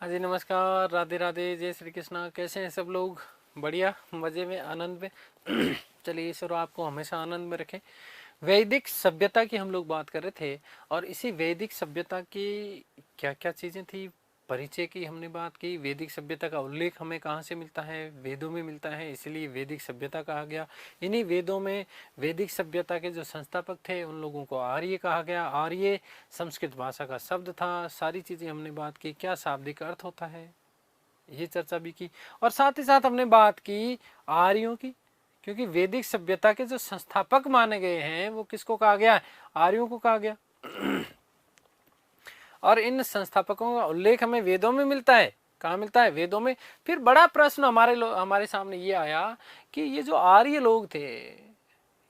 हाँ जी, नमस्कार, राधे राधे, जय श्री कृष्णा। कैसे हैं सब लोग? बढ़िया, मज़े में, आनंद में। चलिए, ईश्वर आपको हमेशा आनंद में रखे। वैदिक सभ्यता की हम लोग बात कर रहे थे और इसी वैदिक सभ्यता की क्या क्या चीज़ें थी, परिचय की हमने बात की। वैदिक सभ्यता का उल्लेख हमें कहाँ से मिलता है? वेदों में मिलता है, इसलिए वैदिक सभ्यता कहा गया। इन्हीं वेदों में वैदिक सभ्यता के जो संस्थापक थे उन लोगों को आर्य कहा गया। आर्य संस्कृत भाषा का शब्द था। सारी चीज़ें हमने बात की, क्या शाब्दिक अर्थ होता है ये चर्चा भी की। और साथ ही साथ हमने बात की आर्यों की, क्योंकि वैदिक सभ्यता के जो संस्थापक माने गए हैं वो किसको कहा गया है? आर्यों को कहा गया। और इन संस्थापकों का उल्लेख हमें वेदों में मिलता है। कहाँ मिलता है? वेदों में। फिर बड़ा प्रश्न हमारे सामने ये आया कि ये जो आर्य लोग थे,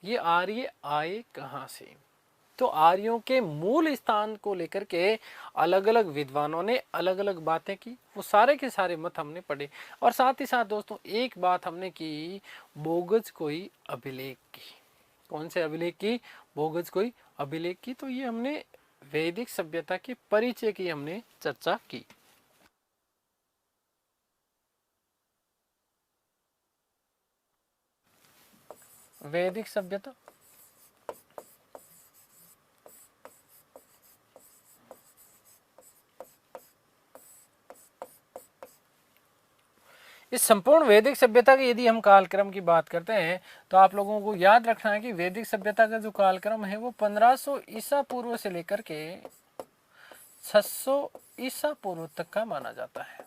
ये आर्य आए कहाँ से? तो आर्यों के मूल स्थान को लेकर के अलग अलग विद्वानों ने अलग अलग बातें की। वो सारे के सारे मत हमने पढ़े। और साथ ही साथ दोस्तों एक बात हमने की, बोगज कोई अभिलेख की। कौन से अभिलेख की? बोगज कोई अभिलेख की। तो ये हमने वैदिक सभ्यता के परिचय की हमने चर्चा की। वैदिक सभ्यता, इस संपूर्ण वैदिक सभ्यता की यदि हम कालक्रम की बात करते हैं तो आप लोगों को याद रखना है कि वैदिक सभ्यता का जो कालक्रम है वो 1500 ईसा पूर्व से लेकर के 600 ईसा पूर्व तक का माना जाता है।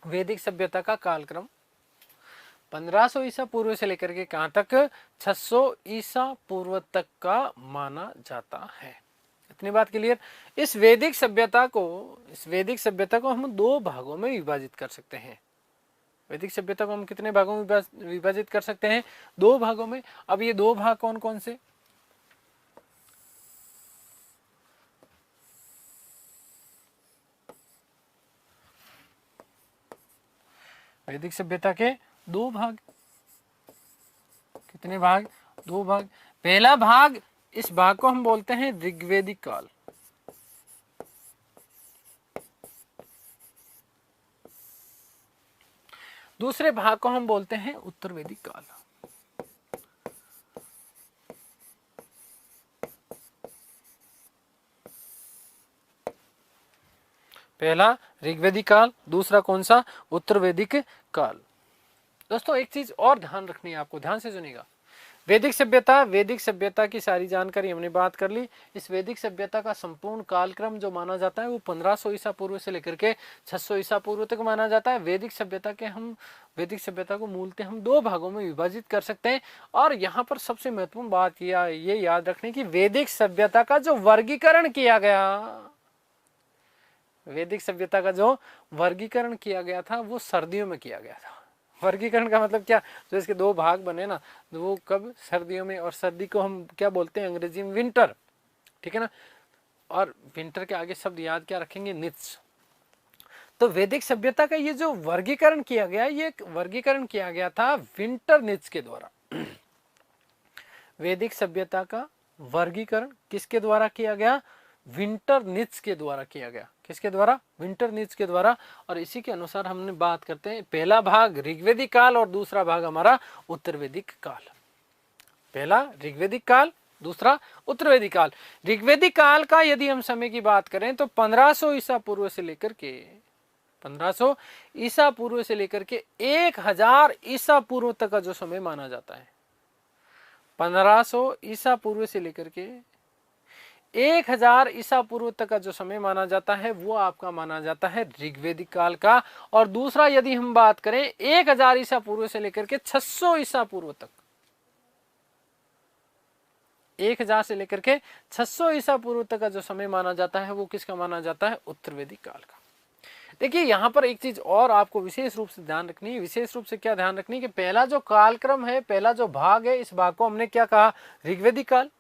वैदिक सभ्यता का कालक्रम 1500 ईसा पूर्व से लेकर के कहां तक? 600 ईसा पूर्व तक का माना जाता है। इतनी बात क्लियर। इस वैदिक सभ्यता को हम दो भागों में विभाजित कर सकते हैं। वैदिक सभ्यता को हम कितने भागों में विभाजित कर सकते हैं? दो भागों में। अब ये दो भाग कौन कौन से? वैदिक सभ्यता के दो भाग। कितने भाग? दो भाग। पहला भाग, इस भाग को हम बोलते हैं ऋग्वेदिक काल। दूसरे भाग को हम बोलते हैं उत्तर वैदिक काल। पहला ऋग्वेदिक काल, दूसरा कौन सा? उत्तर वैदिक काल। दोस्तों एक चीज और ध्यान रखनी है आपको, ध्यान से सुनिएगा। वैदिक सभ्यता की सारी जानकारी हमने बात कर ली। इस वैदिक सभ्यता का संपूर्ण कालक्रम जो माना जाता है वो 1500 ईसा पूर्व से लेकर के 600 ईसा पूर्व तक माना जाता है। वैदिक सभ्यता को मूलतः हम दो भागों में विभाजित कर सकते हैं। और यहाँ पर सबसे महत्वपूर्ण बात ये याद रखने की, वैदिक सभ्यता का जो वर्गीकरण किया गया, वैदिक सभ्यता का जो वर्गीकरण किया गया था वो सर्दियों में किया गया था। वर्गीकरण का मतलब क्या? जो इसके दो भाग बने ना, वो कब? सर्दियों में। और सर्दी को हम क्या बोलते हैं अंग्रेजी में? विंटर। ठीक है ना। और विंटर के आगे शब्द याद क्या रखेंगे? निच। तो वैदिक सभ्यता का ये जो वर्गीकरण किया गया, ये वर्गीकरण किया गया था विंटर निच के द्वारा। वैदिक सभ्यता का वर्गीकरण किसके द्वारा किया गया? विंटर निच के द्वारा किया गया। किसके द्वारा? विंटर निच के द्वारा। और इसी के अनुसार हमने बात करते हैं, पहला भाग ऋग्वेदिक काल और दूसरा भाग हमारा उत्तर वैदिक काल। पहला ऋग्वेदिक काल, दूसरा उत्तर वैदिक काल। ऋग्वेदिक काल का यदि हम समय की बात करें तो 1500 ईसा पूर्व से लेकर के 1500 ईसा पूर्व से लेकर के 1000 ईसा पूर्व तक का जो समय माना जाता है, 1500 ईसा पूर्व से लेकर के 1000 ईसा पूर्व तक का जो समय माना जाता है वो आपका माना जाता है ऋग्वेदिक काल का। और दूसरा यदि हम बात करें 1000 ईसा पूर्व से लेकर के 600 ईसा पूर्व तक, 1000 से लेकर के 600 ईसा पूर्व तक का जो समय माना जाता है वो किसका माना जाता है? उत्तर वैदिक काल का। देखिए यहां पर एक चीज और आपको विशेष रूप से ध्यान रखनी है। विशेष रूप से क्या ध्यान रखनी है कि पहला जो कालक्रम है, पहला जो भाग है, इस भाग को हमने क्या कहा? ऋग्वेदिक काल।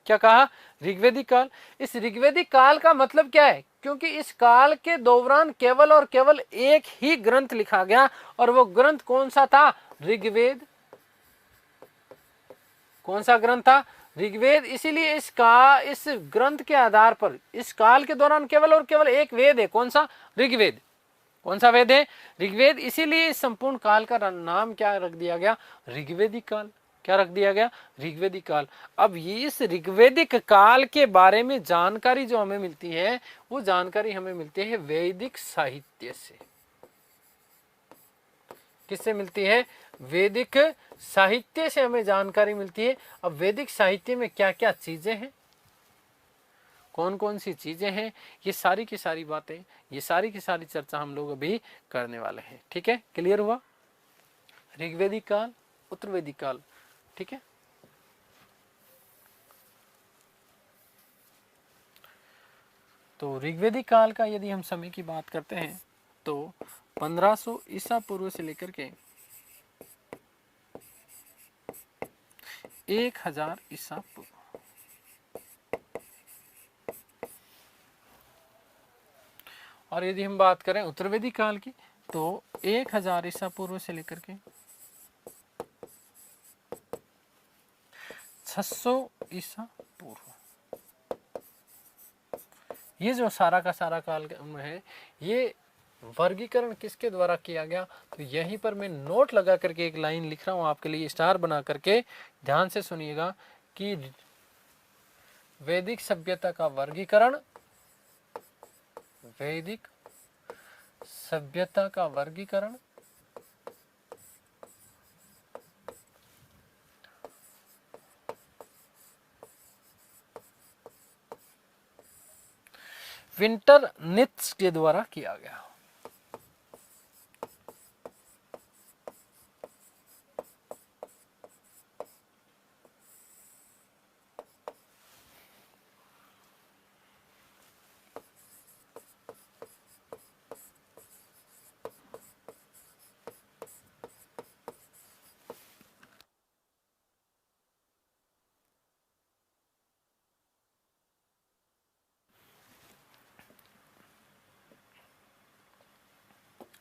क्या कहा? ऋग्वेदिक काल। इस ऋग्वेदिक काल का मतलब क्या है? क्योंकि इस काल के दौरान केवल और केवल एक ही ग्रंथ लिखा गया, और वो ग्रंथ कौन सा था? ऋग्वेद। कौन सा ग्रंथ था? ऋग्वेद, इसीलिए इस ग्रंथ के आधार पर इस काल के दौरान केवल और केवल एक वेद है। कौन सा? ऋग्वेद। कौन सा वेद है? ऋग्वेद। इसीलिए इस संपूर्ण काल का नाम क्या रख दिया गया? ऋग्वेदिक काल। क्या रख दिया गया? ऋग्वेदिक काल। अब ये इस ऋग्वेदिक काल के बारे में जानकारी जो हमें मिलती है, वो जानकारी हमें मिलती है वैदिक साहित्य से। किससे मिलती है? वैदिक साहित्य से हमें जानकारी मिलती है। अब वैदिक साहित्य में क्या क्या चीजें हैं, कौन कौन सी चीजें हैं, ये सारी की सारी बातें, ये सारी की सारी चर्चा हम लोग अभी करने वाले हैं। ठीक है, क्लियर हुआ? ऋग्वेदिक काल, उत्तरवेदिक काल। ठीक है, तो ऋग्वेदिक काल का यदि हम समय की बात करते हैं तो 1500 ईसा पूर्व से लेकर के 1000 ईसा पूर्व। और यदि हम बात करें उत्तरवेदिक काल की तो 1000 ईसा पूर्व से लेकर के 600 ईसा पूर्व। ये जो सारा का सारा काल है, ये वर्गीकरण किसके द्वारा किया गया? तो यहीं पर मैं नोट लगा करके एक लाइन लिख रहा हूं आपके लिए, स्टार बना करके। ध्यान से सुनिएगा कि वैदिक सभ्यता का वर्गीकरण, वैदिक सभ्यता का वर्गीकरण विंटर नित्स के द्वारा किया गया।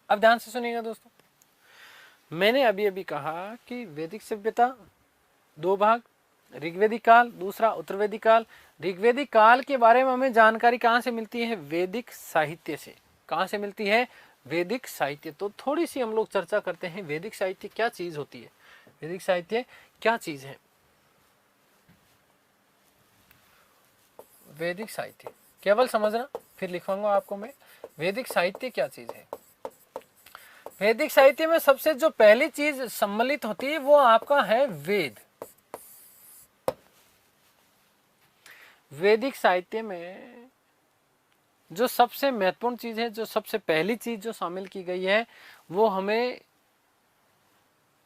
अब ध्यान से सुनिएगा दोस्तों, मैंने अभी अभी कहा कि वैदिक सभ्यता दो भाग, ऋग्वेदिक काल, दूसरा उत्तरवेदिक काल। ऋग्वेदिक काल के बारे में हमें जानकारी कहाँ से मिलती है? वैदिक साहित्य से। कहाँ से मिलती है? वैदिक साहित्य। तो थोड़ी सी हम लोग चर्चा करते हैं, वैदिक साहित्य क्या चीज होती है, वैदिक साहित्य क्या चीज है। वैदिक साहित्य केवल समझना, फिर लिखवाऊंगा आपको मैं। वैदिक साहित्य क्या चीज है? वैदिक साहित्य में सबसे जो पहली चीज सम्मिलित होती है वो आपका है वेद। वैदिक साहित्य में जो सबसे महत्वपूर्ण चीज है, जो सबसे पहली चीज जो शामिल की गई है, वो हमें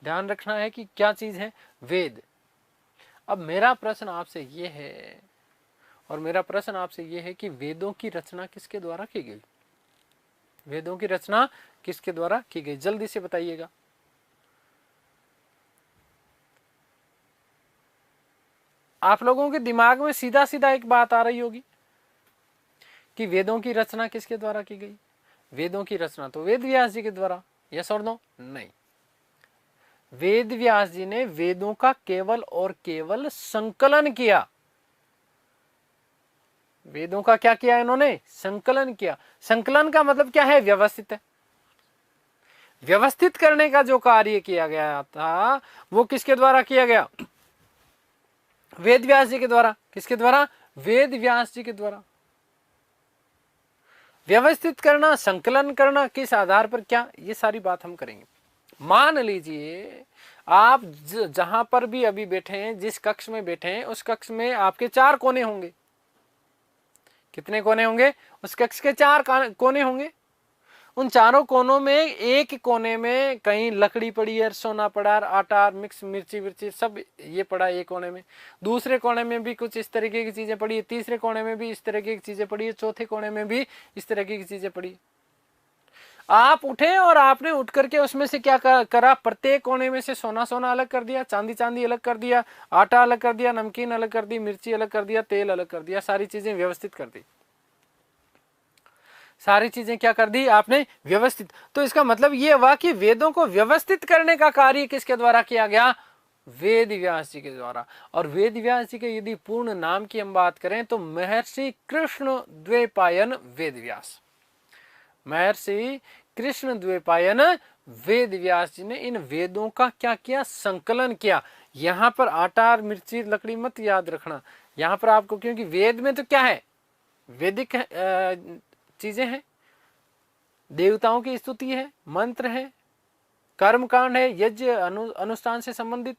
ध्यान रखना है कि क्या चीज है? वेद। अब मेरा प्रश्न आपसे ये है, और मेरा प्रश्न आपसे ये है कि वेदों की रचना किसके द्वारा की गई? वेदों की रचना किसके द्वारा की गई? जल्दी से बताइएगा। आप लोगों के दिमाग में सीधा सीधा एक बात आ रही होगी कि वेदों की रचना किसके द्वारा की गई? वेदों की रचना तो वेद व्यास जी के द्वारा। यस और नो? नहीं, वेद व्यास जी ने वेदों का केवल और केवल संकलन किया। वेदों का क्या किया इन्होंने? संकलन किया। संकलन का मतलब क्या है? व्यवस्थित है। व्यवस्थित करने का जो कार्य किया गया था वो किसके द्वारा किया गया? वेद व्यास जी के द्वारा। किसके द्वारा? वेद व्यास जी के द्वारा। व्यवस्थित करना, संकलन करना, किस आधार पर, क्या, ये सारी बात हम करेंगे। मान लीजिए आप जहां पर भी अभी बैठे हैं, जिस कक्ष में बैठे हैं, उस कक्ष में आपके 4 कोने होंगे। कितने कोने होंगे? उस कक्ष के 4 कोने होंगे। उन चारों कोनों में एक कोने में कहीं लकड़ी पड़ी है, सोना पड़ा, आटा, मिक्स मिर्ची विर्ची सब ये पड़ा है एक कोने में। दूसरे कोने में भी कुछ इस तरीके की चीजें पड़ी है। तीसरे कोने में भी इस तरीके की चीजें पड़ी है। चौथे कोने में भी इस तरीके की चीजें पड़ी है। आप उठे और आपने उठ करके उसमें से क्या करा? प्रत्येक कोने में से सोना सोना अलग कर दिया, चांदी चांदी अलग कर दिया, आटा अलग कर दिया, नमकीन अलग कर दी, मिर्ची अलग कर दिया, तेल अलग कर दिया, सारी चीजें व्यवस्थित कर दी। सारी चीजें क्या कर दी आपने? व्यवस्थित। तो इसका मतलब ये हुआ कि वेदों को व्यवस्थित करने का कार्य किसके द्वारा किया गया? वेद व्यास जी के द्वारा। और वेद व्यास जी के यदि पूर्ण नाम की हम बात करें तो महर्षि कृष्ण द्वैपायन वेद व्यास। महर्षि कृष्ण द्वैपायन वेद व्यास जी ने इन वेदों का क्या किया, संकलन किया। यहां पर आटा और मिर्ची लकड़ी मत याद रखना, यहां पर आपको, क्योंकि वेद में तो क्या है, वैदिक चीजें हैं, देवताओं की स्तुति है, मंत्र है, कर्मकांड है, यज्ञ अनुष्ठान से संबंधित,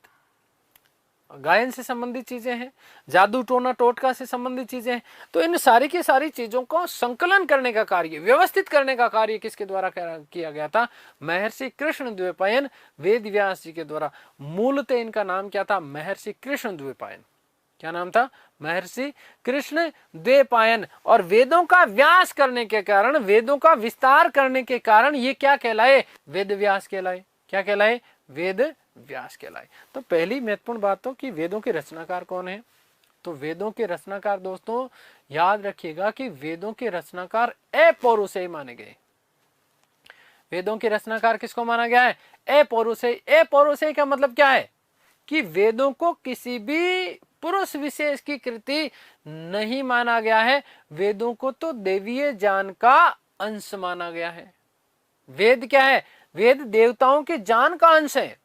गायन से संबंधित चीजें हैं, जादू टोना टोटका से संबंधित चीजें हैं। तो इन सारी की सारी चीजों को संकलन करने का कार्य, व्यवस्थित करने का कार्य किसके द्वारा किया गया था, महर्षि कृष्ण द्वैपायन वेद व्यास जी के द्वारा। मूलतः इनका नाम क्या था, महर्षि कृष्ण द्वैपायन। क्या नाम था, महर्षि कृष्ण द्वैपायन। और वेदों का व्यास करने के कारण, वेदों का विस्तार करने के कारण ये क्या कहलाए, वेद व्यास कहलाए। क्या कहलाए, वेद व्यास कहलाए। तो पहली महत्वपूर्ण बात तो कि वेदों के रचनाकार कौन है। तो वेदों के रचनाकार दोस्तों याद रखिएगा कि वेदों के रचनाकार अपौरुषेय माने गए। वेदों के रचनाकार किसको माना गया है, अपौरुषेय। अपौरुषेय का मतलब क्या है कि वेदों को किसी भी पुरुष विशेष की कृति नहीं माना गया है, वेदों को तो देवीय ज्ञान का अंश माना गया है। वेद क्या है, वेद देवताओं के ज्ञान का अंश है।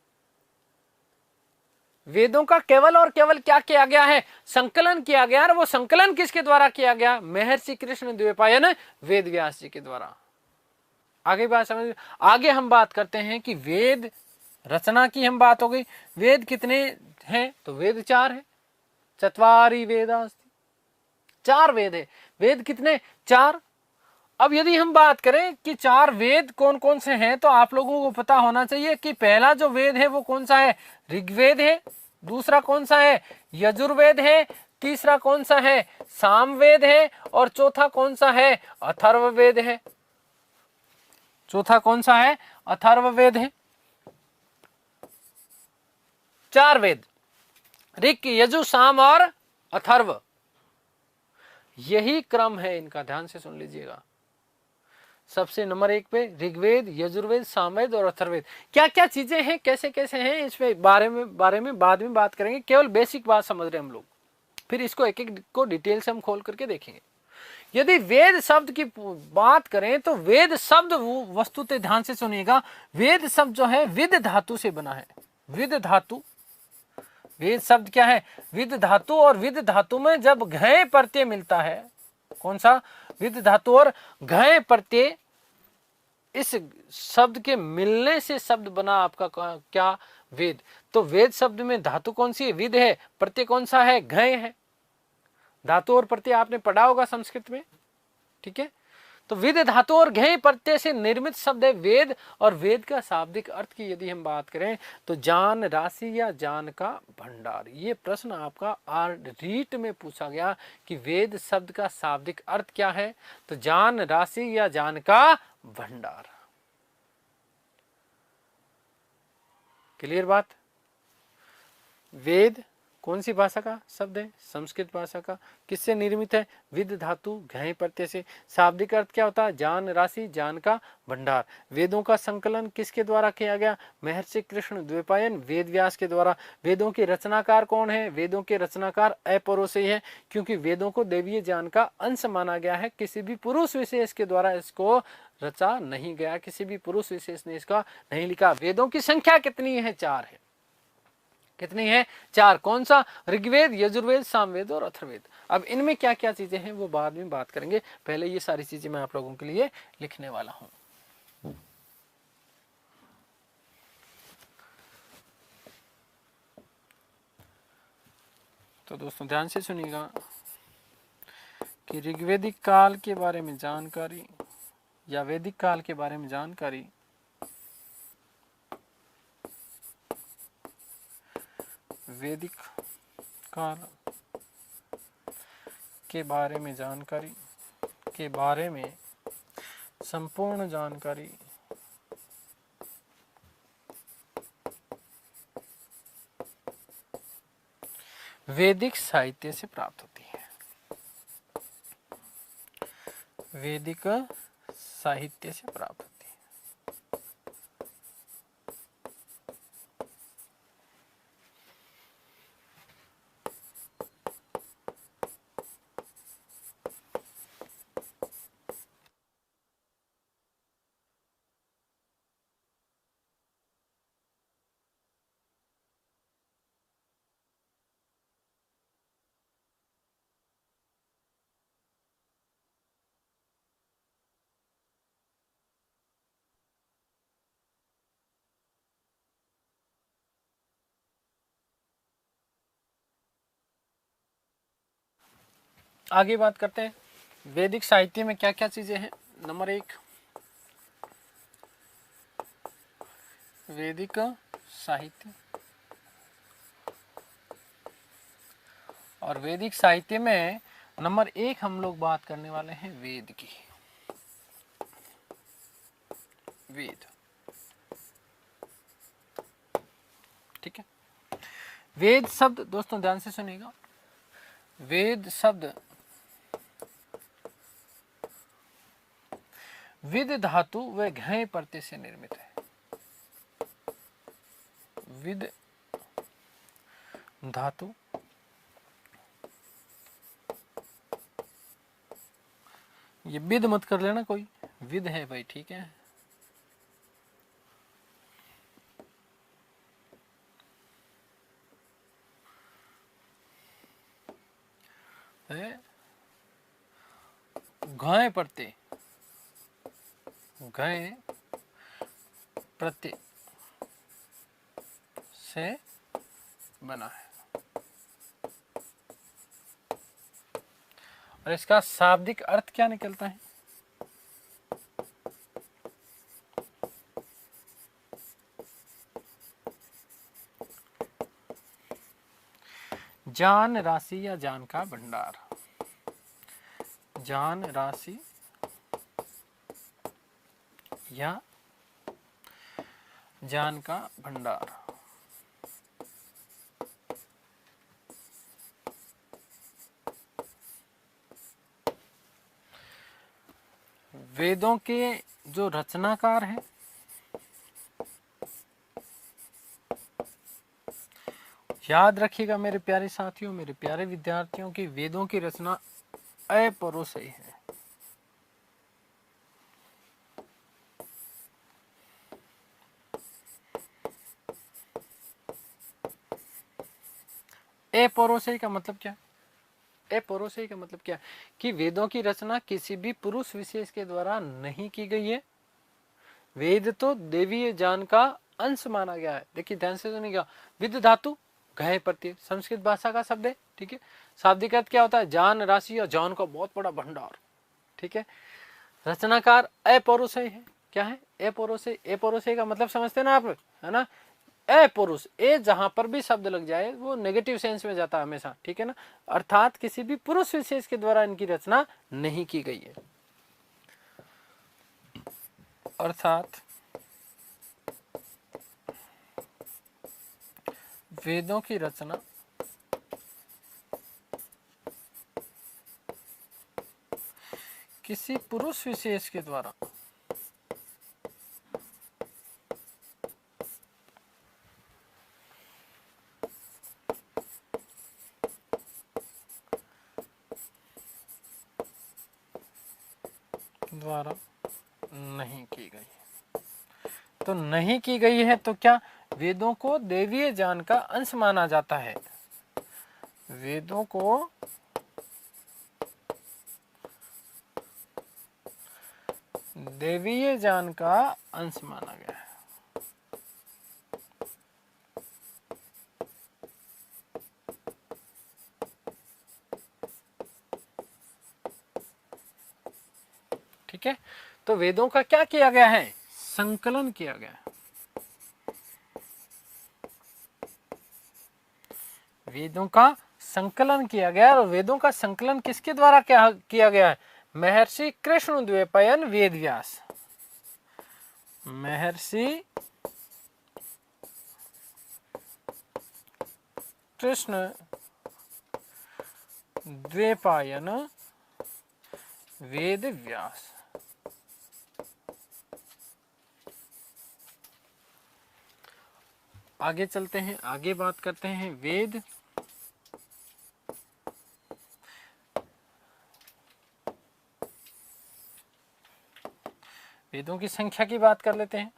वेदों का केवल और केवल क्या किया गया है, संकलन किया गया। और वो संकलन किसके द्वारा किया गया, महर्षि कृष्ण द्वैपायन वेद व्यास जी के द्वारा। आगे बात समझ, आगे हम बात करते हैं कि वेद रचना की हम बात हो गई। वेद कितने हैं, तो वेद 4 है, चत्वारि वेदास्ति, 4 वेद है। वेद कितने, 4। अब यदि हम बात करें कि 4 वेद कौन कौन से हैं, तो आप लोगों को पता होना चाहिए कि पहला जो वेद है वो कौन सा है, ऋग्वेद है। दूसरा कौन सा है, यजुर्वेद है। तीसरा कौन सा है, सामवेद है। और चौथा कौन सा है, अथर्ववेद है। चौथा कौन सा है, अथर्ववेद है। 4 वेद, ऋक यजु साम और अथर्व, यही क्रम है इनका, ध्यान से सुन लीजिएगा। सबसे नंबर 1 पे ऋग्वेद, यजुर्वेद, सामवेद और अथर्ववेद। क्या क्या चीजें हैं, कैसे कैसे हैं, इसमें बारे में बाद में बात करेंगे। केवल बेसिक बात समझ रहे हैं हम लोग, फिर इसको एक एक को डिटेल से हम खोल करके देखेंगे। यदि वेद शब्द की बात करें तो वेद शब्द वस्तुतः, ध्यान से सुनिएगा, वेद शब्द जो है विद धातु से बना है। विद धातु, वेद शब्द क्या है, विद धातु। और विद धातु में जब घय प्रत्यय मिलता है, कौन सा, विद धातु और घय प्रत्यय, इस शब्द के मिलने से शब्द बना आपका क्या, वेद। तो वेद शब्द में धातु कौन सी है, विद है। प्रत्यय कौन सा है, घय है। धातु और प्रत्यय आपने पढ़ा होगा संस्कृत में, ठीक है। तो विद धातु और घय प्रत्यय से निर्मित शब्द है वेद। और वेद का शाब्दिक अर्थ की यदि हम बात करें तो ज्ञान राशि या ज्ञान का भंडार। ये प्रश्न आपका रीट में पूछा गया कि वेद शब्द का शाब्दिक अर्थ क्या है, तो ज्ञान राशि या ज्ञान का भंडार। क्लियर बात। वेद कौन सी भाषा का शब्द है, संस्कृत भाषा का। किससे निर्मित है, विद धातु घय प्रत्यय से। शाब्दिक अर्थ क्या होता है, ज्ञान राशि, ज्ञान का भंडार। वेदों का संकलन किसके द्वारा किया गया, महर्षि कृष्ण द्वैपायन वेद व्यास के द्वारा। वेदों के रचनाकार कौन है, वेदों के रचनाकार अपौरुषेय है, क्योंकि वेदों को दैवीय ज्ञान का अंश माना गया है। किसी भी पुरुष विशेष के द्वारा इसको रचा नहीं गया, किसी भी पुरुष विशेष ने इसका नहीं लिखा। वेदों की संख्या कितनी है, 4 है। कितनी है, 4। कौन सा, ऋग्वेद, यजुर्वेद, सामवेद और अथर्ववेद। अब इनमें क्या क्या चीजें हैं वो बाद में बात करेंगे, पहले ये सारी चीजें मैं आप लोगों के लिए लिखने वाला हूं। तो दोस्तों ध्यान से सुनिएगा कि ऋग्वेदिक काल के बारे में जानकारी या वैदिक काल के बारे में जानकारी वैदिक काल के बारे में जानकारी के बारे में संपूर्ण जानकारी वैदिक साहित्य से प्राप्त होती है। वैदिक साहित्य से प्राप्त होती है। आगे बात करते हैं वैदिक साहित्य में क्या क्या चीजें हैं। नंबर 1, वैदिक साहित्य। और वैदिक साहित्य में नंबर 1 हम लोग बात करने वाले हैं वेद की। वेद, ठीक है। वेद शब्द दोस्तों ध्यान से सुनिएगा, वेद शब्द विद धातु व घय प्रत्यय से निर्मित है। विद धातु ये विद मत कर लेना, कोई विद है भाई, ठीक है। घय प्रत्यय, घय प्रत्यय से बना है। और इसका शाब्दिक अर्थ क्या निकलता है? जान राशि या जान का भंडार। जान राशि या जान का भंडार। वेदों के जो रचनाकार हैं, याद रखिएगा मेरे प्यारे साथियों, मेरे प्यारे विद्यार्थियों, की वेदों की रचना अपौरुषेय है। अपौरुषेय का मतलब क्या? अपौरुषेय का मतलब क्या? कि वेदों की रचना किसी भी पुरुष विशेष के द्वारा नहीं की गई है। वेद तो देवीय ज्ञान का अंश माना गया है। देखिए ध्यान से सुनिएगा, विद धातु घय प्रत्यय संस्कृत भाषा का शब्द है, ठीक है। शाब्दिक अर्थ क्या होता है? जान राशि और ज्ञान का बहुत बड़ा भंडार, ठीक है। रचनाकार अपौरुषेय है। क्या है? अपौरुषेय। अपौरुषेय का मतलब समझते ना आप, है ना। अपौरुष, ए जहां पर भी शब्द लग जाए वो नेगेटिव सेंस में जाता है हमेशा, ठीक है ना। अर्थात किसी भी पुरुष विशेष के द्वारा इनकी रचना नहीं की गई है। अर्थात वेदों की रचना किसी पुरुष विशेष के द्वारा नहीं की गई। तो नहीं की गई है तो क्या? वेदों को देवीय ज्ञान का अंश माना जाता है। वेदों को देवीय ज्ञान का अंश माना गया है। ठीक है। तो वेदों का क्या किया गया है? संकलन किया गया है। वेदों का संकलन किया गया। और वेदों का संकलन किसके द्वारा क्या किया गया है? महर्षि कृष्णद्वैपायन वेदव्यास। महर्षि कृष्ण द्वैपायन वेदव्यास। आगे चलते हैं, आगे बात करते हैं वेद वेदों की संख्या की बात कर लेते हैं।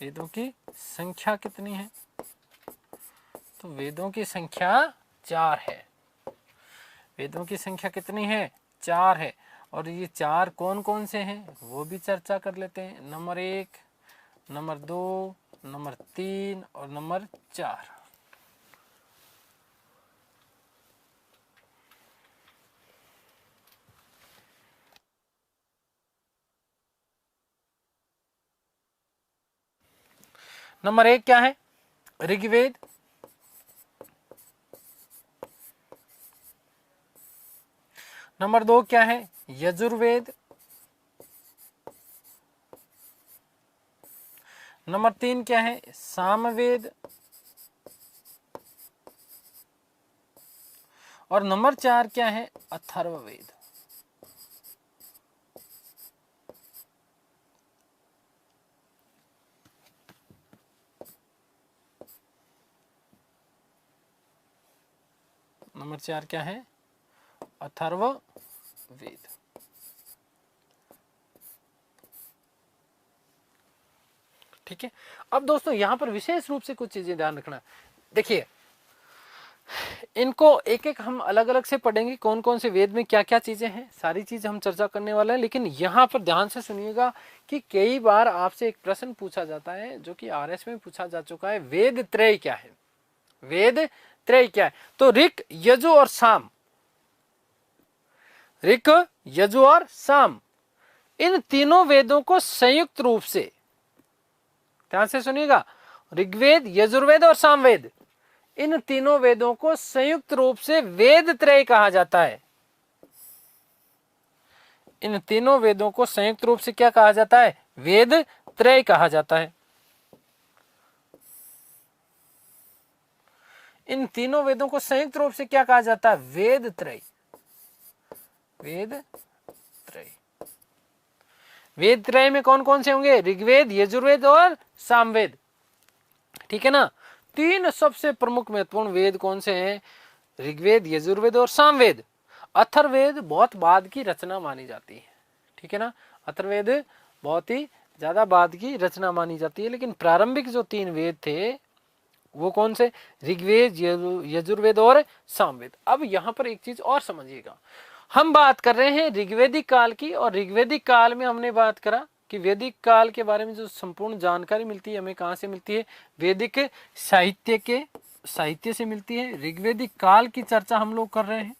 वेदों की संख्या कितनी है? तो वेदों की संख्या 4 है। वेदों की संख्या कितनी है? 4 है। और ये 4 कौन कौन से हैं वो भी चर्चा कर लेते हैं। नंबर 1, नंबर 2, नंबर 3 और नंबर 4। नंबर 1 क्या है? ऋग्वेद। नंबर 2 क्या है? यजुर्वेद। नंबर 3 क्या है? सामवेद। और नंबर 4 क्या है? अथर्ववेद। नंबर 4 क्या है? अथर्ववेद। ठीक है। अब दोस्तों यहां पर विशेष रूप से कुछ चीजें ध्यान रखना। देखिए, इनको एक एक हम अलग अलग से पढ़ेंगे, कौन कौन से वेद में क्या क्या चीजें हैं, सारी चीजें हम चर्चा करने वाले हैं। लेकिन यहां पर ध्यान से सुनिएगा कि कई बार आपसे एक प्रश्न पूछा जाता है, जो कि आरएस में पूछा जा चुका है, वेद त्रय क्या है? वेद त्रय क्या है? तो ऋक, यजु और साम। ऋक, यजु और साम, इन तीनों वेदों को संयुक्त रूप से, ध्यान से सुनिएगा, ऋग्वेद, यजुर्वेद और सामवेद, इन तीनों वेदों को संयुक्त रूप से वेद त्रय कहा जाता है। इन तीनों वेदों को संयुक्त रूप से क्या कहा जाता है? वेद त्रय कहा जाता है। इन तीनों वेदों को संयुक्त रूप से क्या कहा जाता है? वेद त्रय। वेद त्रय। वेद त्रय में कौन कौन से होंगे? ऋग्वेद, यजुर्वेद और सामवेद। ठीक है ना। तीन सबसे प्रमुख महत्वपूर्ण वेद कौन से हैं? ऋग्वेद, यजुर्वेद और सामवेद। अथर्ववेद बहुत बाद की रचना मानी जाती है। ठीक है ना। अथर्ववेद बहुत ही ज्यादा बाद की रचना मानी जाती है, लेकिन प्रारंभिक जो तीन वेद थे वो कौन से? ऋग्वेद, यजुर्वेद और सामवेद। अब यहां पर एक चीज और समझिएगा, हम बात कर रहे हैं ऋग्वेदिक काल की, और ऋग्वेदिक काल में हमने बात करा कि वैदिक काल के बारे में जो संपूर्ण जानकारी मिलती है हमें कहां से मिलती है? वैदिक साहित्य से मिलती है। ऋग्वेदिक काल की चर्चा हम लोग कर रहे हैं।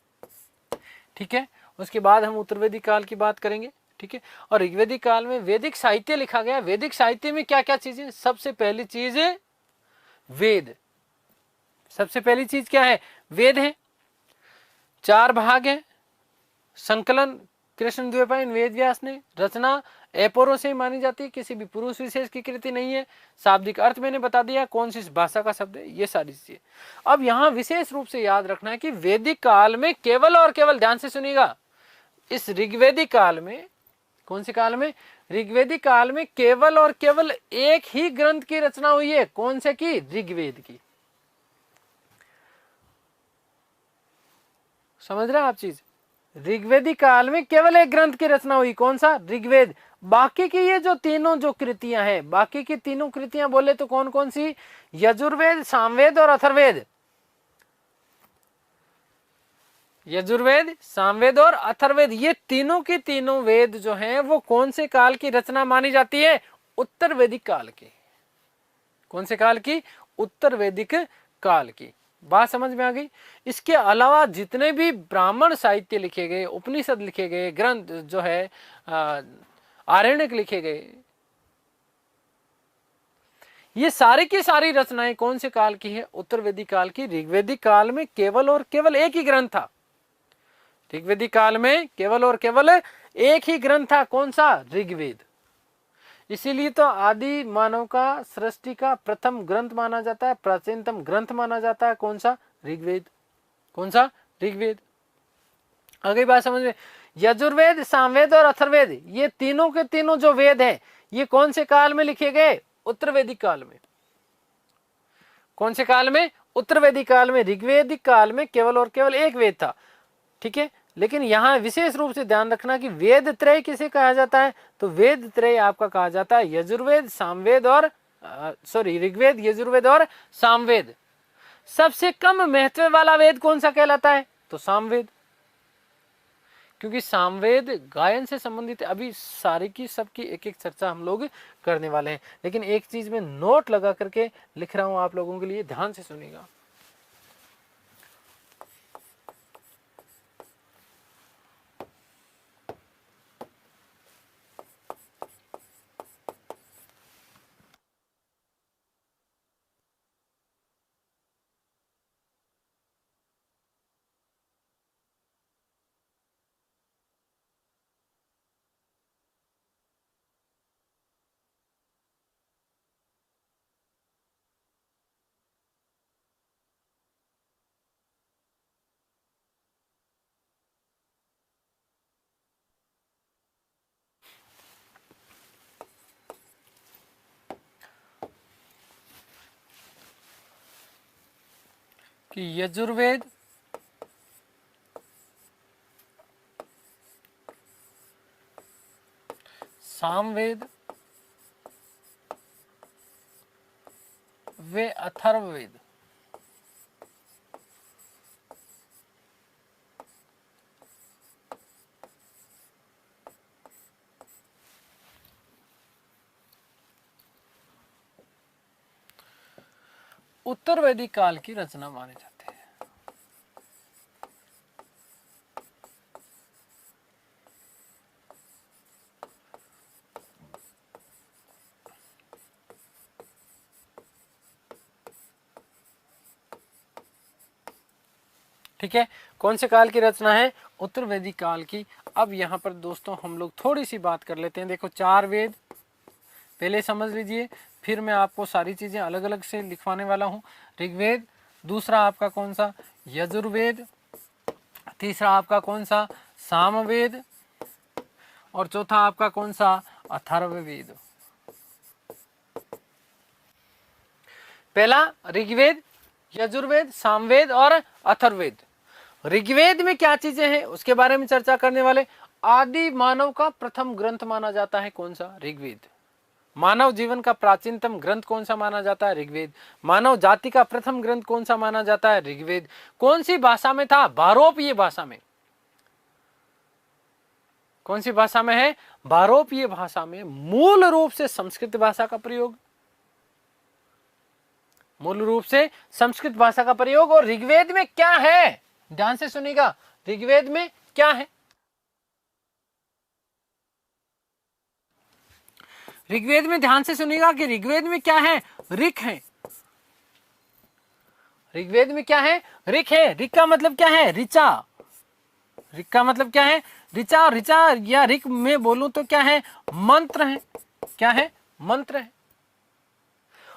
ठीक है। उसके बाद हम उत्तरवेदिक काल की बात करेंगे। ठीक है। और ऋग्वेदिक काल में वैदिक साहित्य लिखा गया। वैदिक साहित्य में क्या क्या चीजें? सबसे पहली चीज वेद। सबसे पहली चीज क्या है? वेद है। 4 भाग है। संकलन कृष्णद्वैपायन वेद व्यास ने। रचना अपूर्व से मानी जाती है, किसी भी पुरुष विशेष की कृति नहीं है। शाब्दिक अर्थ मैंने बता दिया, कौन सी भाषा का शब्द है, ये सारी चीजें। अब यहां विशेष रूप से याद रखना है कि वैदिक काल में केवल और केवल, ध्यान से सुनिएगा, इस ऋग्वेदिक काल में, कौन से काल में? ऋग्वेदिक काल में केवल और केवल एक ही ग्रंथ की रचना हुई है। कौन से की? ऋग्वेद की। समझ रहे हैं आप चीज? ऋग्वेदिक काल में केवल एक ग्रंथ की रचना हुई, कौन सा? ऋग्वेद। बाकी की ये जो तीनों जो कृतियां हैं, बाकी की तीनों कृतियां बोले तो कौन कौन सी? यजुर्वेद, सामवेद और अथर्ववेद। यजुर्वेद, सामवेद और अथर्ववेद, ये तीनों की तीनों वेद जो हैं वो कौन से काल की रचना मानी जाती है? उत्तर वैदिक काल की। कौन से काल की? उत्तर वैदिक काल की। बात समझ में आ गई? इसके अलावा जितने भी ब्राह्मण साहित्य लिखे गए, उपनिषद लिखे गए, ग्रंथ जो है आरण्यक लिखे गए, ये सारी की सारी रचनाएं कौन से काल की है? उत्तर वैदिक काल की। ऋग्वेदिक काल में केवल और केवल एक ही ग्रंथ था। ऋग्वेदिक काल में केवल और केवल एक ही ग्रंथ था, कौन सा? ऋग्वेद। इसीलिए तो आदि मानव का सृष्टि का प्रथम ग्रंथ माना जाता है, प्राचीनतम ग्रंथ माना जाता है, कौन सा? ऋग्वेद। कौन सा? ऋग्वेद। अगली बात समझ में। यजुर्वेद, सामवेद और अथर्ववेद, ये तीनों के तीनों जो वेद हैं, ये कौन से काल में लिखे गए? उत्तर वैदिक काल में। कौन से काल में? उत्तर वैदिक काल में। ऋग्वेदिक काल में केवल और केवल एक वेद था। ठीक है। लेकिन यहां विशेष रूप से ध्यान रखना कि वेद त्रय किसे कहा जाता है? तो वेद त्रय आपका कहा जाता है यजुर्वेद, सामवेद और ऋग्वेद, यजुर्वेद और सामवेद। सबसे कम महत्व वाला वेद कौन सा कहलाता है? तो सामवेद, क्योंकि सामवेद गायन से संबंधित है। अभी सारी की सबकी एक एक चर्चा हम लोग करने वाले हैं, लेकिन एक चीज में नोट लगा करके लिख रहा हूं आप लोगों के लिए, ध्यान से सुनिएगा। कि यजुर्वेद, सामवेद वे अथर्ववेद उत्तर वैदिक काल की रचना माने जाते हैं। ठीक है, कौन से काल की रचना है? उत्तर वैदिक काल की। अब यहाँ पर दोस्तों हम लोग थोड़ी सी बात कर लेते हैं। देखो, 4 वेद पहले समझ लीजिए, फिर मैं आपको सारी चीजें अलग अलग से लिखवाने वाला हूँ। ऋग्वेद, दूसरा आपका कौन सा? यजुर्वेद, तीसरा आपका कौन सा? सामवेद, और चौथा आपका कौन सा? अथर्ववेद। पहला ऋग्वेद, यजुर्वेद, सामवेद और अथर्ववेद। ऋग्वेद में क्या चीजें हैं उसके बारे में चर्चा करने वाले। आदि मानव का प्रथम ग्रंथ माना जाता है कौन सा? ऋग्वेद। मानव जीवन का प्राचीनतम ग्रंथ कौन सा माना जाता है? ऋग्वेद। मानव जाति का प्रथम ग्रंथ कौन सा माना जाता है? ऋग्वेद। कौन सी भाषा में था? भारोपीय भाषा में। कौन सी भाषा में है? भारोपीय भाषा में। मूल रूप से संस्कृत भाषा का प्रयोग, मूल रूप से संस्कृत भाषा का प्रयोग। और ऋग्वेद में क्या है? ध्यान से सुनिएगा, ऋग्वेद में क्या है? ऋग्वेद में ध्यान से सुनिएगा कि ऋग्वेद में क्या है? ऋक है। ऋग्वेद में क्या है? ऋक है। ऋक का मतलब क्या है? ऋचा। ऋक का मतलब क्या है? ऋचा। ऋचा या ऋक में बोलूं तो क्या है? मंत्र है। क्या है? मंत्र है।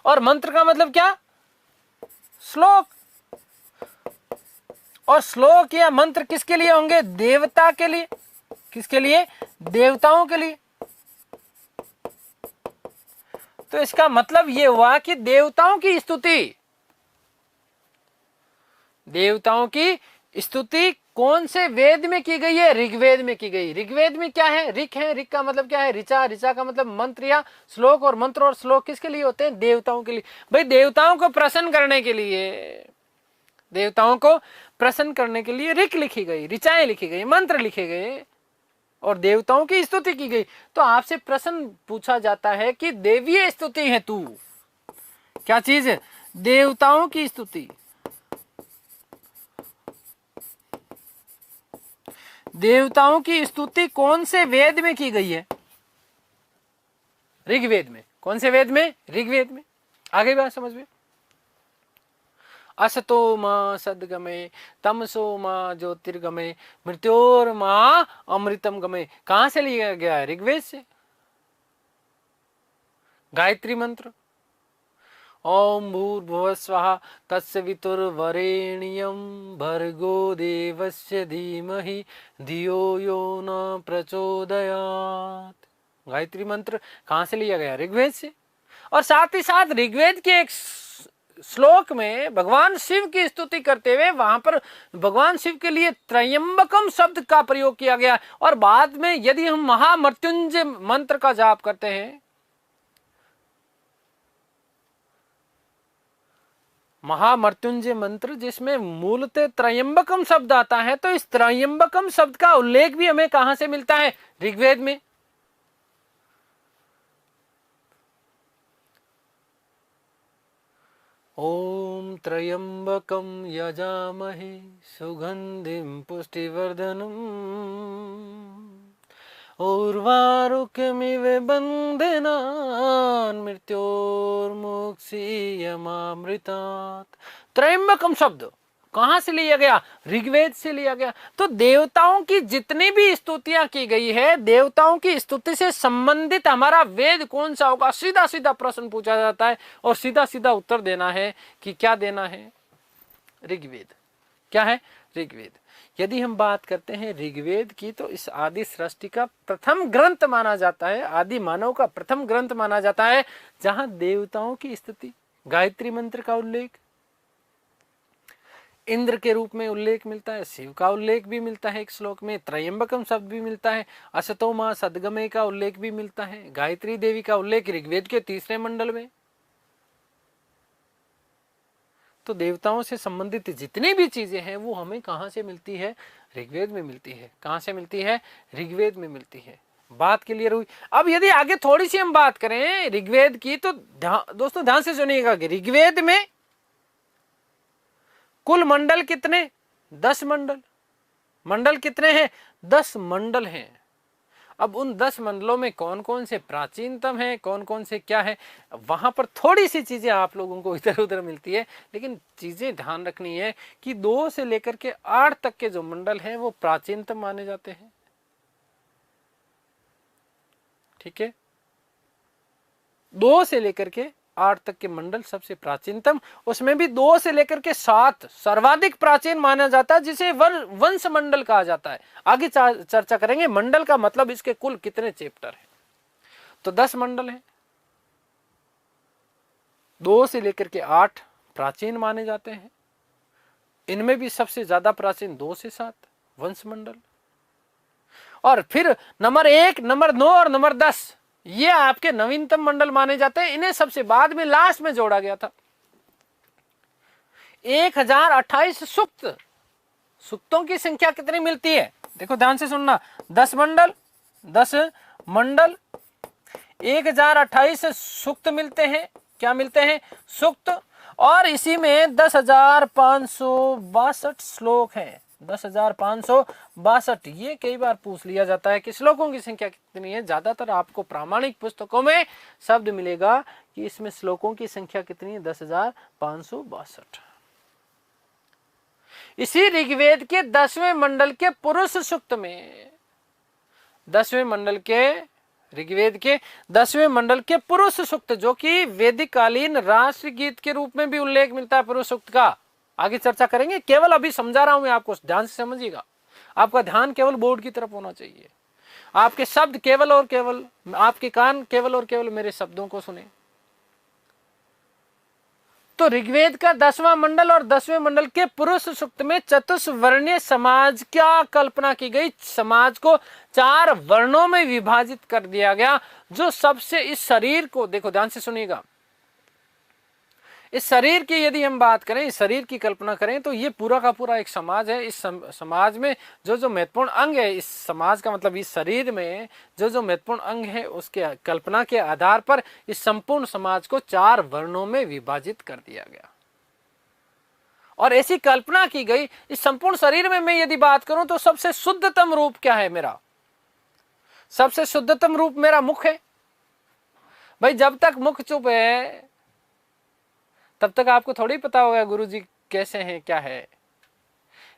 और मंत्र का मतलब क्या? श्लोक। और श्लोक या मंत्र किसके लिए होंगे? देवता के लिए। किसके लिए? देवताओं के लिए। तो इसका मतलब यह हुआ कि देवताओं की स्तुति, देवताओं की स्तुति कौन से वेद में की गई है? ऋग्वेद में की गई। ऋग्वेद में क्या है? ऋक है। ऋक का मतलब क्या है? ऋचा। ऋचा का मतलब मंत्र या श्लोक। और मंत्र और श्लोक किसके लिए होते हैं? देवताओं के लिए। भाई, देवताओं को प्रसन्न करने के लिए, देवताओं को प्रसन्न करने के लिए ऋक लिखी गई, ऋचाएं लिखी गई, मंत्र लिखे गए और देवताओं की स्तुति की गई। तो आपसे प्रश्न पूछा जाता है कि देवीय स्तुति है तू, क्या चीज है? देवताओं की स्तुति। देवताओं की स्तुति कौन से वेद में की गई है? ऋग्वेद में। कौन से वेद में? ऋग्वेद में। आगे बात समझ में। असतो मां सद्गमे तमसो मां ज्योतिर्गमे मृत्योर मां अमृतम गमे। कहां से लिया गया है? ऋग्वेद से। गायत्री मंत्र, ओम भूर्भुवः स्वः तत्सवितुर्वरेण्यं भर्गो देवस्य धीमहि धियो यो न प्रचोदयात्। गायत्री मंत्र कहां से लिया गया? ऋग्वेद से। और साथ ही साथ ऋग्वेद के एक श्लोक में भगवान शिव की स्तुति करते हुए वहां पर भगवान शिव के लिए त्रयंबकम शब्द का प्रयोग किया गया। और बाद में यदि हम महामृत्युंजय मंत्र का जाप करते हैं, महामृत्युंजय मंत्र जिसमें मूलतः त्रयंबकम शब्द आता है, तो इस त्रयंबकम शब्द का उल्लेख भी हमें कहां से मिलता है? ऋग्वेद में। ओम त्रयंबकम यजामहे सुगंधिम पुष्टिवर्धनम उर्वारुकमिव बंधनान् मृत्योर्मुक्षीयमामृतात्। त्रयंबकम शब्द कहां से लिया गया? ऋग्वेद से लिया गया। तो देवताओं की जितनी भी स्तुतियां की गई है, देवताओं की स्तुति से संबंधित हमारा वेद कौन सा होगा? सीधा सीधा प्रश्न पूछा जाता है और सीधा सीधा उत्तर देना है कि क्या देना है? ऋग्वेद। क्या है? ऋग्वेद। यदि हम बात करते हैं ऋग्वेद की, तो इस आदि सृष्टि का प्रथम ग्रंथ माना जाता है, आदि मानव का प्रथम ग्रंथ माना जाता है, जहां देवताओं की स्तुति, गायत्री मंत्र का उल्लेख, इंद्र के रूप में उल्लेख मिलता है, शिव का उल्लेख भी मिलता है एक श्लोक में, त्रयंबकम शब्द भी मिलता है, असतो मां सद्गमय का उल्लेख भी मिलता है, गायत्री देवी का उल्लेख ऋग्वेद के 3रे मंडल में। तो देवताओं से संबंधित जितनी भी चीजें हैं वो हमें कहां से मिलती है? ऋग्वेद में मिलती है। कहां से मिलती है? ऋग्वेद में मिलती है। बात क्लियर हुई? अब यदि आगे थोड़ी सी हम बात करें ऋग्वेद की, तो दोस्तों ध्यान से सुनिएगा कि ऋग्वेद में कुल मंडल कितने? 10 मंडल। मंडल कितने हैं? 10 मंडल हैं। अब उन 10 मंडलों में कौन कौन से प्राचीनतम है, कौन कौन से क्या है, वहां पर थोड़ी सी चीजें आप लोगों को इधर उधर मिलती है, लेकिन चीजें ध्यान रखनी है कि 2 से लेकर के 8 तक के जो मंडल हैं वो प्राचीनतम माने जाते हैं। ठीक है, 2 से लेकर के 8 तक के मंडल सबसे प्राचीनतम, उसमें भी 2 से लेकर के 7 सर्वाधिक प्राचीन माना जाता है, जिसे वंश मंडल कहा जाता है। आगे चर्चा करेंगे मंडल का मतलब इसके कुल कितने चैप्टर हैं। तो 10 मंडल हैं, 2 से लेकर के 8 प्राचीन माने जाते हैं। इनमें भी सबसे ज्यादा प्राचीन 2 से 7 वंश मंडल, और फिर नंबर 1, नंबर 9 और नंबर 10 ये आपके नवीनतम मंडल माने जाते हैं। इन्हें सबसे बाद में लास्ट में जोड़ा गया था। 1028 सूक्त, सूक्तों की संख्या कितनी मिलती है? देखो ध्यान से सुनना, 10 मंडल, 10 मंडल, 1028 सूक्त मिलते हैं। क्या मिलते हैं? सूक्त। और इसी में 10,562 श्लोक हैं। 10,562। ये कई बार पूछ लिया जाता है कि श्लोकों की संख्या कितनी है। ज्यादातर आपको प्रामाणिक पुस्तकों में शब्द मिलेगा कि इसमें श्लोकों की संख्या कितनी है? 10,562। इसी ऋग्वेद के 10वें मंडल के पुरुष सूक्त में, 10वें मंडल के ऋग्वेद के 10वें मंडल के पुरुष सूक्त, जो कि वैदिक कालीन राष्ट्र गीत के रूप में भी उल्लेख मिलता है पुरुष सूक्त का। आगे चर्चा करेंगे, केवल अभी समझा रहा हूं मैं आपको, ध्यान से समझिएगा। आपका ध्यान केवल बोर्ड की तरफ होना चाहिए। आपके शब्द केवल और केवल, आपके कान केवल और केवल मेरे शब्दों को सुने। तो ऋग्वेद का 10वां मंडल और 10वें मंडल के पुरुष सूक्त में चतुष्वर्णीय समाज क्या कल्पना की गई? समाज को 4 वर्णों में विभाजित कर दिया गया, जो सबसे इस शरीर को, देखो ध्यान से सुनिएगा, इस शरीर की यदि हम बात करें, इस शरीर की कल्पना करें, तो ये पूरा का पूरा एक समाज है। इस समाज में जो जो महत्वपूर्ण अंग है, इस समाज का मतलब इस शरीर में जो जो महत्वपूर्ण अंग है, उसके कल्पना के आधार पर इस संपूर्ण समाज को 4 वर्णों में विभाजित कर दिया गया। और ऐसी कल्पना की गई इस संपूर्ण शरीर में। मैं यदि बात करूं तो सबसे शुद्धतम रूप क्या है मेरा? सबसे शुद्धतम रूप मेरा मुख है। भाई जब तक मुख चुप है तब तक आपको थोड़ी पता होगा गुरुजी कैसे हैं, क्या है।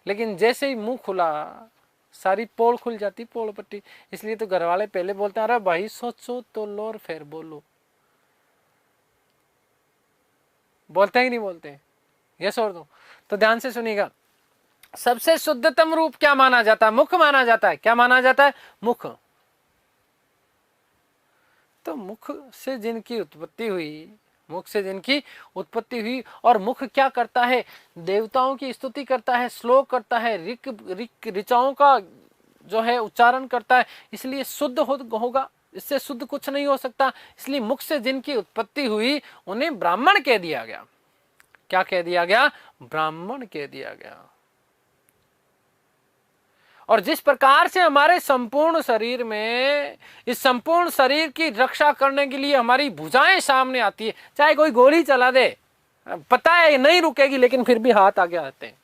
लेकिन जैसे ही मुंह खुला सारी पोल खुल जाती, पोल पट्टी। इसलिए तो घर वाले पहले बोलते हैं, अरे भाई सोचो तो लो और फिर बोलो। बोलते ही नहीं बोलते? यस और नो? तो ध्यान से सुनिएगा, सबसे शुद्धतम रूप क्या माना जाता है? मुख माना जाता है। क्या माना जाता है? मुख। तो मुख से जिनकी उत्पत्ति हुई, मुख से जिनकी उत्पत्ति हुई, और मुख क्या करता है? देवताओं की स्तुति करता है, श्लोक करता है, ऋचाओं का जो है उच्चारण करता है, इसलिए शुद्ध होगा। इससे शुद्ध कुछ नहीं हो सकता। इसलिए मुख से जिनकी उत्पत्ति हुई उन्हें ब्राह्मण कह दिया गया। क्या कह दिया गया? ब्राह्मण कह दिया गया। और जिस प्रकार से हमारे संपूर्ण शरीर में, इस संपूर्ण शरीर की रक्षा करने के लिए हमारी भुजाएं सामने आती है, चाहे कोई गोली चला दे, पता है नहीं रुकेगी, लेकिन फिर भी हाथ आगे आते हैं।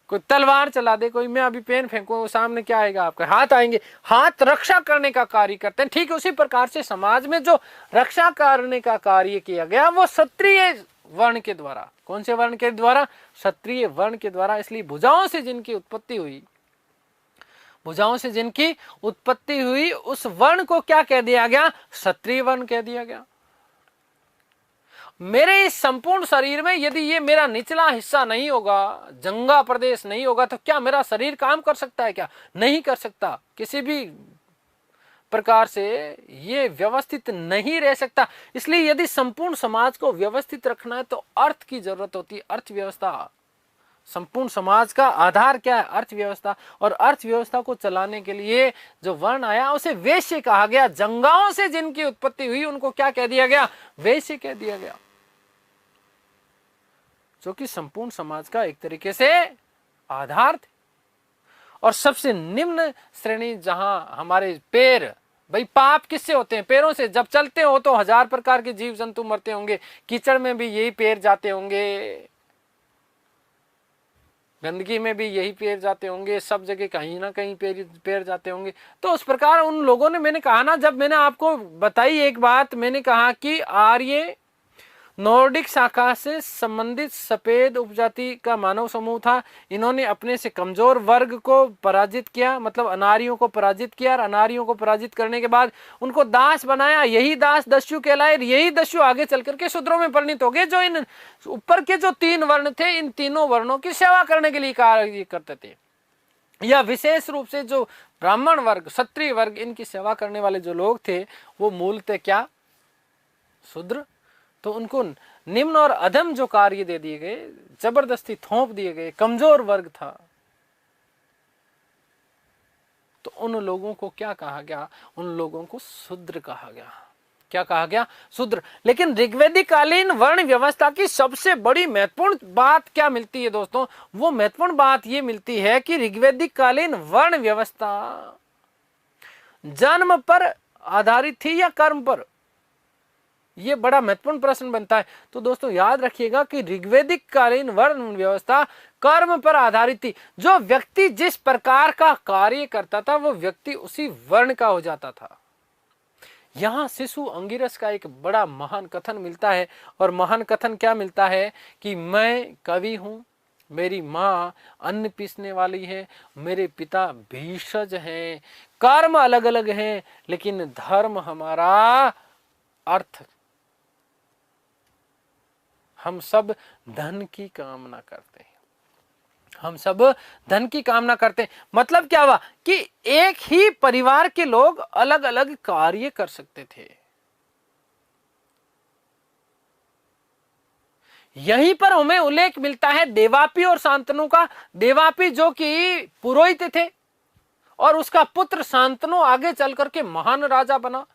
कोई तलवार चला दे, कोई मैं अभी पेन फेंकूं, सामने क्या आएगा? आपके हाथ आएंगे। हाथ रक्षा करने का कार्य करते हैं। ठीक उसी प्रकार से समाज में जो रक्षा करने का कार्य किया गया वो क्षत्रिय वर्ण के द्वारा। कौन से वर्ण के द्वारा? क्षत्रिय वर्ण के द्वारा। इसलिए भुजाओं से जिनकी उत्पत्ति हुई, भुजाओं से जिनकी उत्पत्ति हुई, उस वर्ण को क्या कह दिया गया? क्षत्रिय वर्ण कह दिया गया। मेरे इस संपूर्ण शरीर में यदि ये मेरा निचला हिस्सा नहीं होगा, जंगा प्रदेश नहीं होगा, तो क्या मेरा शरीर काम कर सकता है? क्या नहीं कर सकता। किसी भी प्रकार से ये व्यवस्थित नहीं रह सकता। इसलिए यदि संपूर्ण समाज को व्यवस्थित रखना है तो अर्थ की जरूरत होती है, अर्थव्यवस्था। संपूर्ण समाज का आधार क्या है? अर्थव्यवस्था। और अर्थव्यवस्था को चलाने के लिए जो वर्ण आया उसे वैश्य कहा गया। जंगाओं से जिनकी उत्पत्ति हुई उनको क्या कह दिया गया? वैश्य कह दिया गया, जो कि संपूर्ण समाज का एक तरीके से आधार थे। और सबसे निम्न श्रेणी जहां हमारे पैर, भाई पाप किससे होते हैं? पैरों से। जब चलते हो तो 1000 प्रकार के जीव जंतु मरते होंगे, कीचड़ में भी यही पैर जाते होंगे, गंदगी में भी यही पैर जाते होंगे, सब जगह कहीं ना कहीं पैर जाते होंगे। तो उस प्रकार उन लोगों ने, मैंने कहा ना, जब मैंने आपको बताई एक बात, मैंने कहा कि आर्य नॉर्डिक शाखा से संबंधित सफेद उपजाति का मानव समूह था। इन्होंने अपने से कमजोर वर्ग को पराजित किया, मतलब अनार्यों को पराजित किया, और अनार्यों को पराजित करने के बाद उनको दास बनाया। यही दास दस्यु कहलाए। यही दस्यु आगे चल करके शूद्रों में परिणित हो गए, जो इन ऊपर के जो 3 वर्ण थे, इन तीनों वर्णों की सेवा करने के लिए कार्य करते थे। या विशेष रूप से जो ब्राह्मण वर्ग, क्षत्रिय वर्ग, इनकी सेवा करने वाले जो लोग थे वो मूलतः क्या? शूद्र। तो उनको निम्न और अधम जो कार्य दे दिए गए, जबरदस्ती थोप दिए गए, कमजोर वर्ग था, तो उन लोगों को क्या कहा गया? उन लोगों को शूद्र कहा गया। क्या कहा गया? शूद्र। लेकिन ऋग्वेदिक कालीन वर्ण व्यवस्था की सबसे बड़ी महत्वपूर्ण बात क्या मिलती है दोस्तों? वो महत्वपूर्ण बात ये मिलती है कि ऋग्वेदिक कालीन वर्ण व्यवस्था जन्म पर आधारित थी या कर्म पर? ये बड़ा महत्वपूर्ण प्रश्न बनता है। तो दोस्तों याद रखिएगा कि ऋग्वेदिक कालीन वर्ण व्यवस्था कर्म पर आधारित थी। जो व्यक्ति जिस प्रकार का कार्य करता था वो व्यक्ति उसी वर्ण का हो जाता था। यहां शिशु अंगिरस का एक बड़ा महान कथन मिलता है। और महान कथन क्या मिलता है? कि मैं कवि हूं, मेरी माँ अन्न पीसने वाली है, मेरे पिता भीषज हैं, कर्म अलग अलग हैं, लेकिन धर्म हमारा अर्थ। हम सब धन की कामना करते हैं, हम सब धन की कामना करते हैं। मतलब क्या हुआ कि एक ही परिवार के लोग अलग अलग कार्य कर सकते थे। यहीं पर हमें उल्लेख मिलता है देवापी और शांतनु का। देवापी जो कि पुरोहित थे और उसका पुत्र शांतनु आगे चल करके महान राजा बना।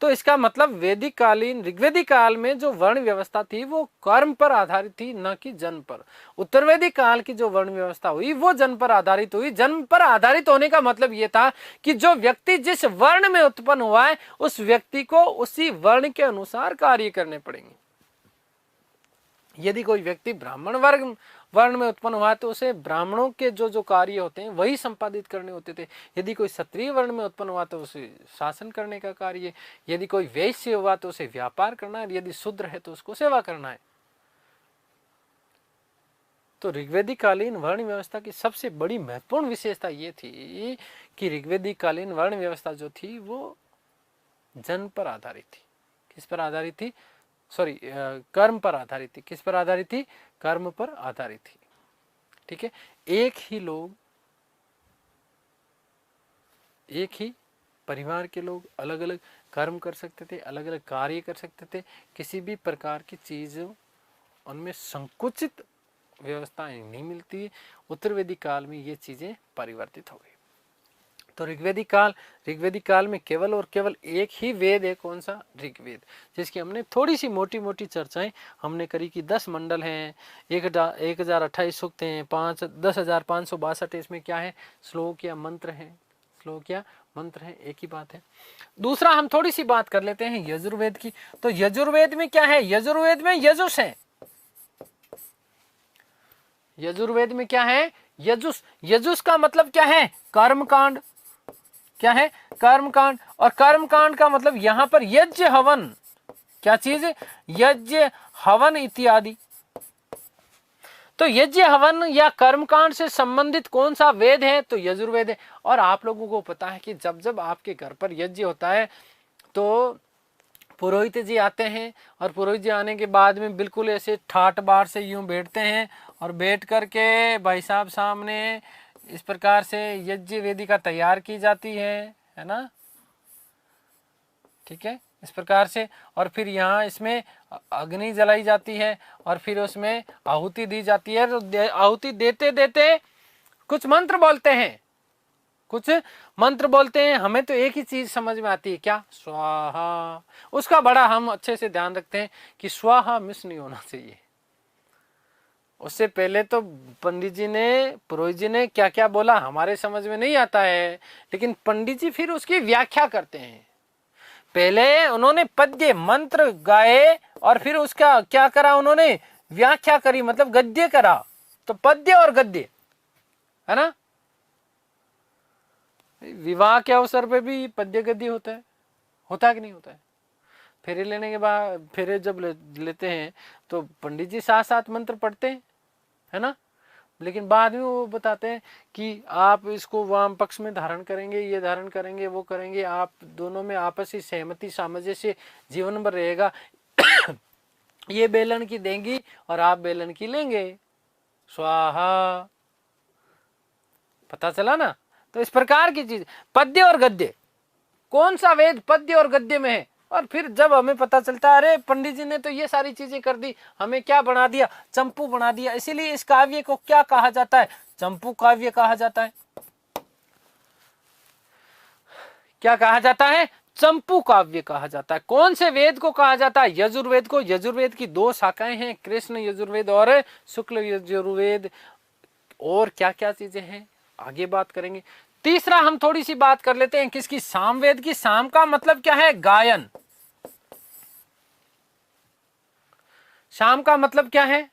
तो इसका मतलब वैदिक कालीन, ऋग्वेदिक काल में जो वर्ण व्यवस्था थी वो कर्म पर आधारित थी, न कि जन्म पर। उत्तर वैदिक काल की जो वर्ण व्यवस्था हुई वो जन्म पर आधारित हुई। जन्म पर आधारित होने का मतलब ये था कि जो व्यक्ति जिस वर्ण में उत्पन्न हुआ है उस व्यक्ति को उसी वर्ण के अनुसार कार्य करने पड़ेंगे। यदि कोई व्यक्ति ब्राह्मण वर्ण में उत्पन्न हुआ तो उसे ब्राह्मणों के जो कार्य होते हैं वही संपादित करने होते थे। यदि कोई क्षत्रिय वर्ण में उत्पन्न हुआ तो उसे शासन करने का कार्य, यदि कोई वैश्य हुआ तो उसे व्यापार करना है, यदि शूद्र है तो उसको सेवा करना है। तो ऋग्वेदिक कालीन वर्ण व्यवस्था की सबसे बड़ी महत्वपूर्ण विशेषता ये थी कि ऋग्वेदिक कालीन वर्ण व्यवस्था जो थी वो जन्म पर आधारित थी। किस पर आधारित थी? कर्म पर आधारित थी। किस पर आधारित थी? कर्म पर आधारित थी। ठीक है। एक ही लोग, एक ही परिवार के लोग अलग अलग कर्म कर सकते थे, अलग अलग कार्य कर सकते थे। किसी भी प्रकार की चीज उनमें संकुचित व्यवस्थाएं नहीं मिलती। उत्तर वैदिक काल में ये चीजें परिवर्तित हो गई। तो ऋग्वेदिक काल में केवल और केवल एक ही वेद है। कौन सा? ऋग्वेद, जिसकी हमने थोड़ी सी मोटी मोटी चर्चाएं हमने करी कि 10 मंडल हैं, 1028 सूक्त हैं, 10,562 इसमें क्या है? श्लोक या मंत्र है। श्लोक या मंत्र है, एक ही बात है। दूसरा हम थोड़ी सी बात कर लेते हैं यजुर्वेद की। तो यजुर्वेद में क्या है? यजुर्वेद में यजुष है। यजुर्वेद में क्या है? यजुष। यजुष का मतलब क्या है? कर्मकांड। क्या है? कर्मकांड। और कर्मकांड का मतलब यहां पर यज्ञ हवन, क्या चीज है? यज्ञ हवन इत्यादि। तो यज्ञ हवन या कर्मकांड से संबंधित कौन सा वेद है? तो यजुर्वेद है। और आप लोगों को पता है कि जब जब आपके घर पर यज्ञ होता है तो पुरोहित जी आते हैं, और पुरोहित जी आने के बाद में बिल्कुल ऐसे ठाट बार से यूं बैठते हैं, और बैठ करके भाई साहब सामने इस प्रकार से यज्ञ वेदिका तैयार की जाती है है ना, ठीक है, इस प्रकार से। और फिर यहाँ इसमें अग्नि जलाई जाती है और फिर उसमें आहुति दी जाती है। तो आहुति देते देते कुछ मंत्र बोलते हैं, कुछ मंत्र बोलते हैं। हमें तो एक ही चीज समझ में आती है, क्या, स्वाहा। उसका बड़ा हम अच्छे से ध्यान रखते हैं कि स्वाहा मिस नहीं होना चाहिए। उससे पहले तो पंडित जी ने, पुरोहित जी ने क्या क्या बोला हमारे समझ में नहीं आता है, लेकिन पंडित जी फिर उसकी व्याख्या करते हैं। पहले उन्होंने पद्य मंत्र गाए और फिर उसका क्या करा, उन्होंने व्याख्या करी, मतलब गद्य करा। तो पद्य और गद्य, है ना। विवाह के अवसर पे भी पद्य गद्य होता है कि नहीं होता है। फेरे लेने के बाद, फेरे जब लेते हैं तो पंडित जी साथ साथ मंत्र पढ़ते हैं, है ना। लेकिन बाद में वो बताते हैं कि आप इसको वाम पक्ष में धारण करेंगे, ये धारण करेंगे, वो करेंगे, आप दोनों में आपसी सहमति सामंजस्य जीवन भर रहेगा। ये बेलन की देंगी और आप बेलन की लेंगे, स्वाहा। पता चला ना। तो इस प्रकार की चीज, पद्य और गद्य, कौन सा वेद पद्य और गद्य में है। और फिर जब हमें पता चलता है अरे पंडित जी ने तो ये सारी चीजें कर दी, हमें क्या बना दिया, चंपू बना दिया। इसीलिए इस काव्य को क्या कहा जाता है, चंपू काव्य कहा जाता है। क्या कहा जाता है, चंपू काव्य कहा जाता है। कौन से वेद को कहा जाता है, यजुर्वेद को। यजुर्वेद की दो शाखाएं हैं, कृष्ण यजुर्वेद और शुक्ल यजुर्वेद। और क्या क्या चीजें हैं आगे बात करेंगे। तीसरा हम थोड़ी सी बात कर लेते हैं किसकी, सामवेद की। साम का मतलब क्या है, गायन। शाम का मतलब क्या है,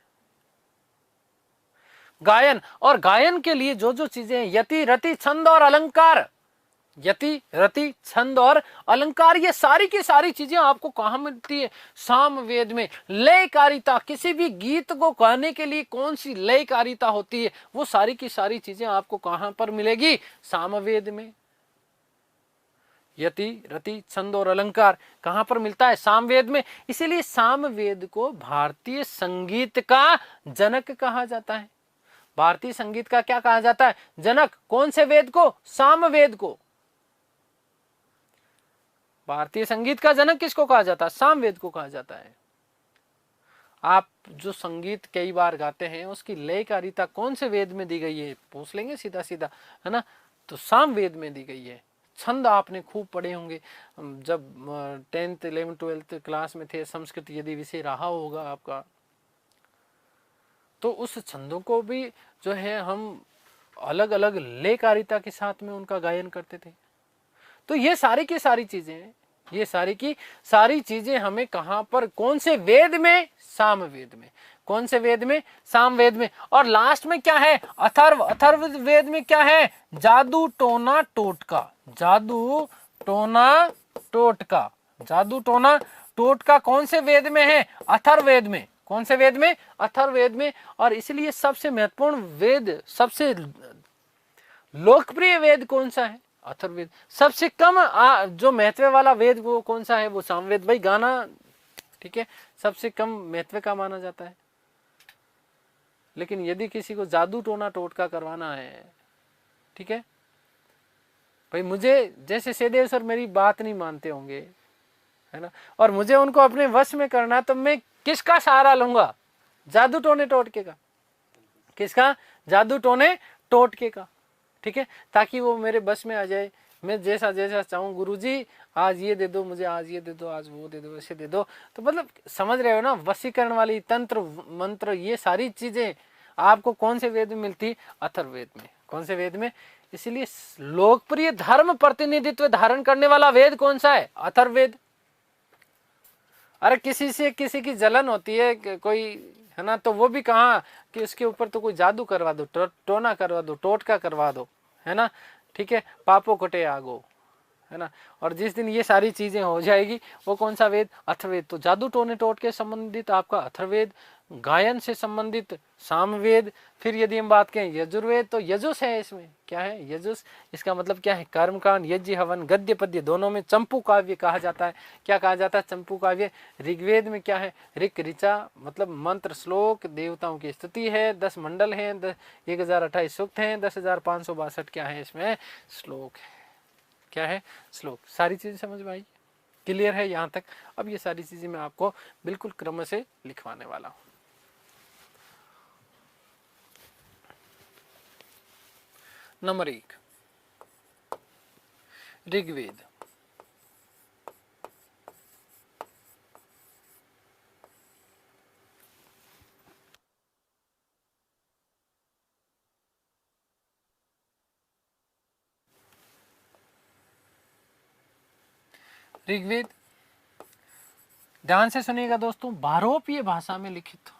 गायन। और गायन के लिए जो जो चीजें, यति रति छंद और अलंकार, यति रति छंद और अलंकार, ये सारी की सारी चीजें आपको कहां मिलती है, सामवेद में। लयकारिता, किसी भी गीत को गाने के लिए कौन सी लयकारिता होती है, वो सारी की सारी चीजें आपको कहां पर मिलेगी, सामवेद में। यति रति छंद और अलंकार कहां पर मिलता है, सामवेद में। इसीलिए सामवेद को भारतीय संगीत का जनक कहा जाता है। भारतीय संगीत का क्या कहा जाता है, जनक। कौन से वेद को, सामवेद को। भारतीय संगीत का जनक किसको कहा जाता है, सामवेद को कहा जाता है। आप जो संगीत कई बार गाते हैं उसकी लयकारिता कौन से वेद में दी गई है, पूछ लेंगे सीधा सीधा, है ना। तो सामवेद में दी गई है। छंद आपने खूब पढ़े होंगे जब 10th 11th 12th क्लास में थे, संस्कृत यदि विषय रहा होगा आपका, तो उस छंदों को भी जो है हम अलग अलग लयकारिता के साथ में उनका गायन करते थे। तो ये सारी की सारी चीजें हैं, ये सारी की सारी चीजें हमें कहां पर, कौन से वेद में, सामवेद में। कौन से वेद में, सामवेद में। और लास्ट में क्या है, अथर्व। अथर्व वेद में क्या है, जादू टोना टोटका। जादू टोना टोटका, जादू टोना टोटका कौन से वेद में है, अथर्ववेद में। कौन से वेद में, अथर्ववेद में। और इसलिए सबसे महत्वपूर्ण वेद, सबसे लोकप्रिय वेद कौन सा है, अथर्ववेद। सबसे कम जो महत्व वाला वेद वो कौन सा है, वो सामवेद। भाई गाना, ठीक है, सबसे कम महत्व का माना जाता है। लेकिन यदि किसी को जादू टोना टोटका करवाना है, ठीक है भाई, मुझे जैसे सेदेव सर मेरी बात नहीं मानते होंगे, है ना, और मुझे उनको अपने वश में करना, तो मैं किसका सहारा लूंगा, जादू टोने टोटके का। किसका, जादू टोने टोटके का, ठीक है, ताकि वो मेरे बस में आ जाए। मैं जैसा जैसा चाहूँ, गुरुजी आज ये दे दो मुझे, आज ये दे दो, आज वो दे दो, ऐसे दे दो। तो मतलब समझ रहे हो ना, वशीकरण वाली तंत्र मंत्र, ये सारी चीजें आपको कौन से वेद में मिलती, अथर्ववेद में। कौन से वेद में। इसलिए लोकप्रिय धर्म प्रतिनिधित्व धारण करने वाला वेद कौन सा है, अथर्ववेद। अरे किसी से किसी की जलन होती है कोई, है ना, तो वो भी कहा कि उसके ऊपर तो कोई जादू करवा दो, टोना करवा दो, टोटका करवा दो, है ना, ठीक है, पापो कटे आगो, है ना। और जिस दिन ये सारी चीजें हो जाएगी, वो कौन सा वेद, अथर्ववेद। तो जादू टोने टोटके संबंधित आपका अथर्ववेद, गायन से संबंधित सामवेद। फिर यदि हम बात करें यजुर्वेद, तो यजुस है, इसमें क्या है, यजुस। इसका मतलब क्या है, कर्मकांड, यज्ञ हवन, गद्य पद्य दोनों में चंपू काव्य कहा जाता है। क्या कहा जाता है, चंपू काव्य। ऋग्वेद में क्या है, ऋक ऋचा, मतलब मंत्र श्लोक, देवताओं की स्तुति है, 10 मंडल हैं, 1028 सूक्त हैं, 10,562 क्या है इसमें श्लोक है। क्या है, श्लोक। सारी चीजें समझ में आई, क्लियर है यहाँ तक। अब ये सारी चीजें मैं आपको बिल्कुल क्रम से लिखवाने वाला हूं। नंबर 1, ऋग्वेद। ऋग्वेद ध्यान से सुनिएगा दोस्तों, भारोपीय भाषा में लिखित।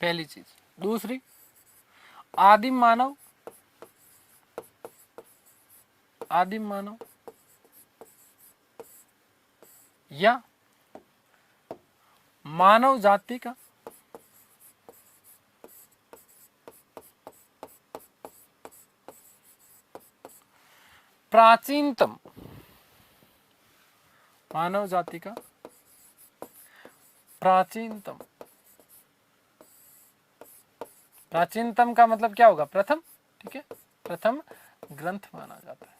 पहली चीज। दूसरी, आदिम मानव, आदिम मानव या मानव जाति का प्राचीनतम, मानव जाति का प्राचीनतम, प्राचीनतम का मतलब क्या होगा, प्रथम, ठीक है, प्रथम ग्रंथ माना जाता है।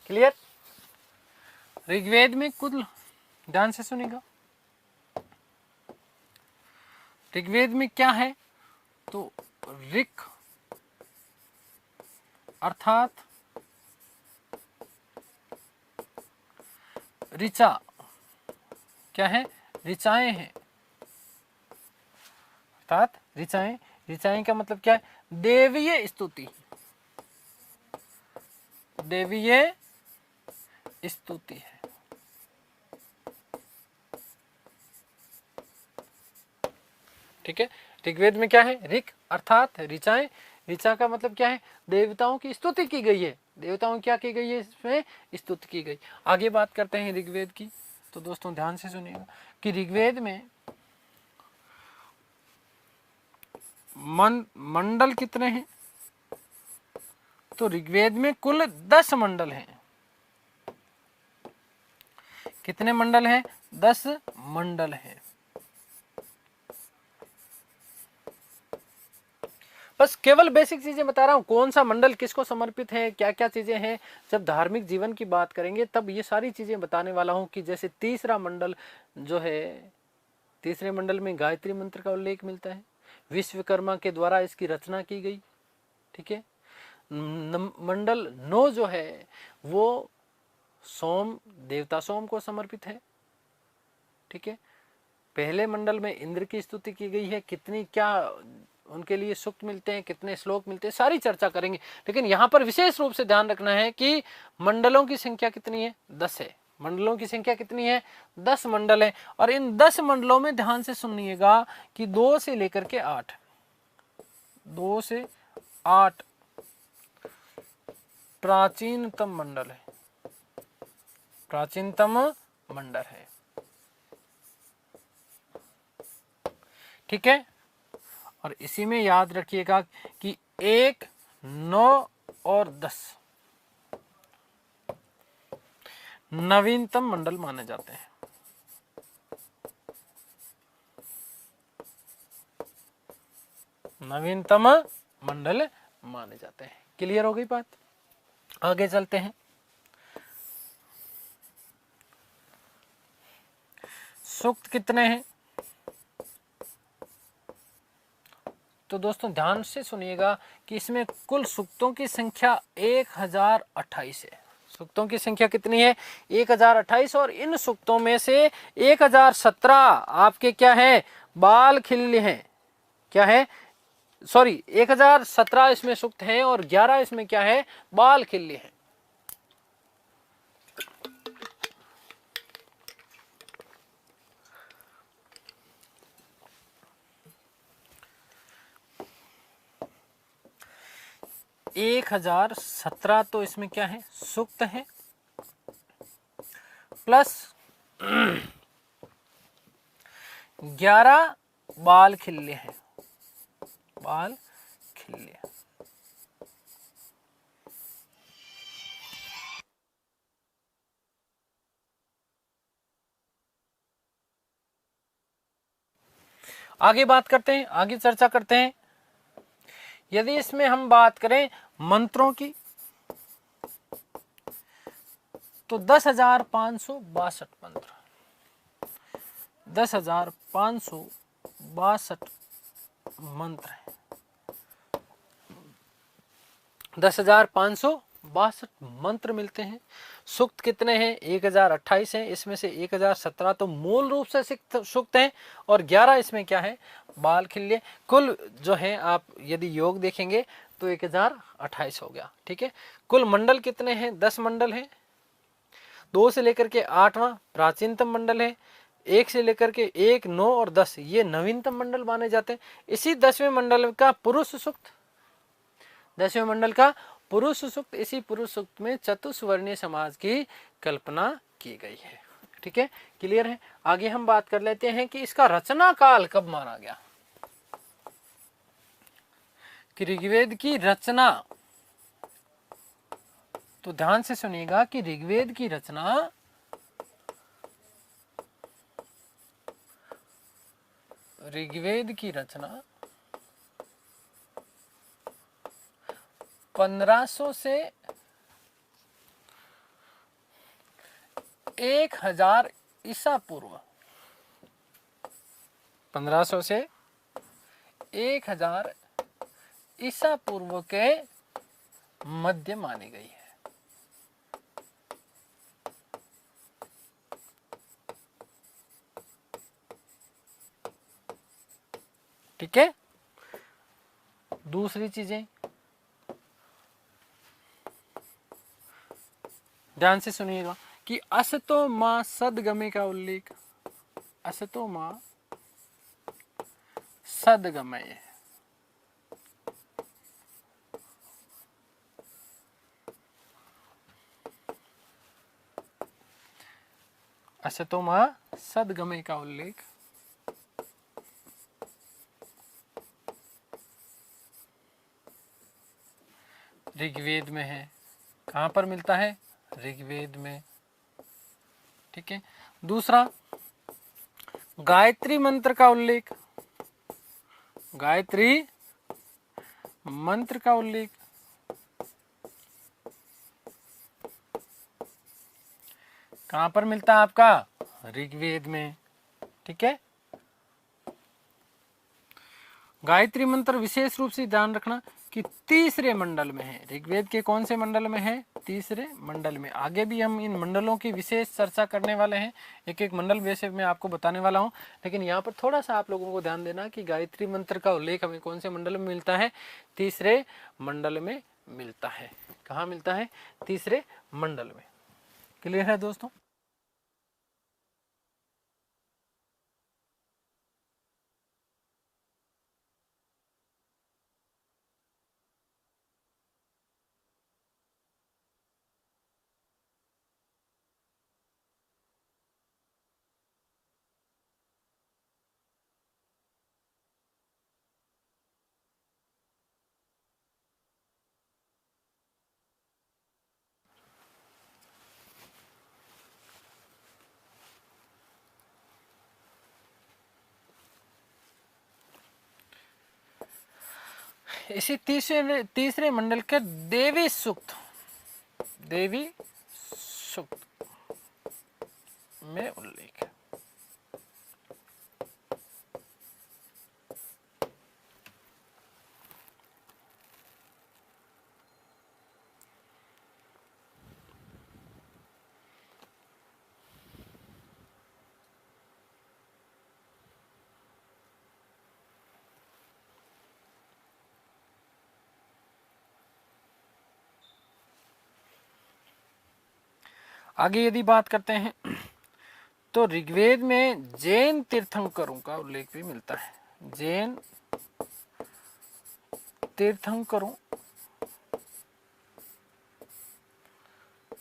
क्लियर। ऋग्वेद में कुल, ध्यान से सुनिएगा, ऋग्वेद में क्या है, तो ऋक अर्थात ऋचा, क्या है, ऋचाएं हैं, अर्थात ऋचाएं। ऋचाएं का मतलब क्या है, देवीय स्तुति, देवीय स्तुति है। ठीक है, ऋग्वेद में क्या है, ऋक अर्थात ऋचाएं। ऋचा का मतलब क्या है, देवताओं की स्तुति की गई है, देवताओं क्या की गई है, इसमें स्तुति की गई। आगे बात करते हैं ऋग्वेद की। तो दोस्तों ध्यान से सुनिएगा कि ऋग्वेद में मंडल कितने हैं, तो ऋग्वेद में कुल 10 मंडल हैं। कितने मंडल हैं, 10 मंडल हैं। बस केवल बेसिक चीजें बता रहा हूं, कौन सा मंडल किसको समर्पित है, क्या क्या चीजें हैं। जब धार्मिक जीवन की बात करेंगे तब ये सारी चीजें बताने वाला हूं कि जैसे तीसरा मंडल जो है, तीसरे मंडल में गायत्री मंत्र का उल्लेख मिलता है, विश्वकर्मा के द्वारा इसकी रचना की गई। ठीक है, मंडल 9 जो है वो सोम, देवता सोम को समर्पित है। ठीक है, पहले मंडल में इंद्र की स्तुति की गई है, कितनी क्या उनके लिए सूक्त मिलते हैं, कितने श्लोक मिलते हैं, सारी चर्चा करेंगे। लेकिन यहाँ पर विशेष रूप से ध्यान रखना है कि मंडलों की संख्या कितनी है, 10 है। मंडलों की संख्या कितनी है, 10 मंडल है। और इन 10 मंडलों में ध्यान से सुनिएगा कि 2 से लेकर के 8, 2 से 8 प्राचीनतम मंडल है, प्राचीनतम मंडल है। ठीक है, और इसी में याद रखिएगा कि 1, 9 और 10 नवीनतम मंडल माने जाते हैं। नवीनतम मंडल माने जाते हैं। क्लियर हो गई बात। आगे चलते हैं। सूक्त कितने हैं, तो दोस्तों ध्यान से सुनिएगा कि इसमें कुल सूक्तों की संख्या 1028 है। सूक्तों की संख्या कितनी है, 1028। और इन सूक्तों में से 1017 आपके क्या है, बाल खिल्य हैं। क्या है, सॉरी 1017 इसमें सूक्त हैं और 11 इसमें क्या है, बाल खिल्य हैं। एक 1017 तो इसमें क्या है, सूक्त है, प्लस 11 बाल खिल्ले हैं, बाल खिल्ले। आगे बात करते हैं, आगे चर्चा करते हैं। यदि इसमें हम बात करें मंत्रों की तो 10,562 मंत्र, 10,562 मंत्र है। 10,562 मंत्र मिलते हैं। सूक्त कितने हैं? 1028 हैं। इसमें से 1017 तो मूल रूप से सूक्त हैं और 11 इसमें क्या है? बाल खिल्ले। कुल जो है आप यदि योग देखेंगे तो 1028 हो गया। ठीक है। कुल मंडल कितने हैं? 10 मंडल हैं। 2 से लेकर के 8वां प्राचीनतम मंडल है। 1 से लेकर के 1, 9 और 10 ये नवीनतम मंडल माने जाते हैं। इसी 10वें मंडल का पुरुष सूक्त, 10वें मंडल का पुरुष सूक्त, इसी पुरुष सूक्त में चतुष्वर्णीय समाज की कल्पना की गई है। ठीक है, क्लियर है। आगे हम बात कर लेते हैं कि इसका रचना काल कब माना गया। कि ऋग्वेद की रचना, तो ध्यान से सुनिएगा कि ऋग्वेद की रचना ऋग्वेद की रचना 1500 से 1000 ईसा पूर्व, 1500 से 1000 ईसा पूर्व के मध्य मानी गई है। ठीक है। दूसरी चीजें ध्यान से सुनिएगा कि असतो मां सदगमे का उल्लेख, असतो मां सदगमय, असतो मां सदगमय का उल्लेख ऋग्वेद में है। कहां पर मिलता है? ऋग्वेद में। ठीक है। दूसरा, गायत्री मंत्र का उल्लेख, गायत्री मंत्र का उल्लेख कहां पर मिलता है आपका? ऋग्वेद में। ठीक है। गायत्री मंत्र विशेष रूप से ध्यान रखना कि तीसरे मंडल में है। ऋग्वेद के कौन से मंडल में है? तीसरे मंडल में। आगे भी हम इन मंडलों की विशेष चर्चा करने वाले हैं, एक एक मंडल वैसे मैं आपको बताने वाला हूं। लेकिन यहाँ पर थोड़ा सा आप लोगों को ध्यान देना कि गायत्री मंत्र का उल्लेख हमें कौन से मंडल में मिलता है? तीसरे मंडल में मिलता है। कहाँ मिलता है? तीसरे मंडल में। क्लियर है दोस्तों? इसी तीसरे मंडल के देवी सूक्त, देवी सूक्त में उल्लेख है। आगे यदि बात करते हैं तो ऋग्वेद में जैन तीर्थंकरों का उल्लेख भी मिलता है। जैन तीर्थंकरों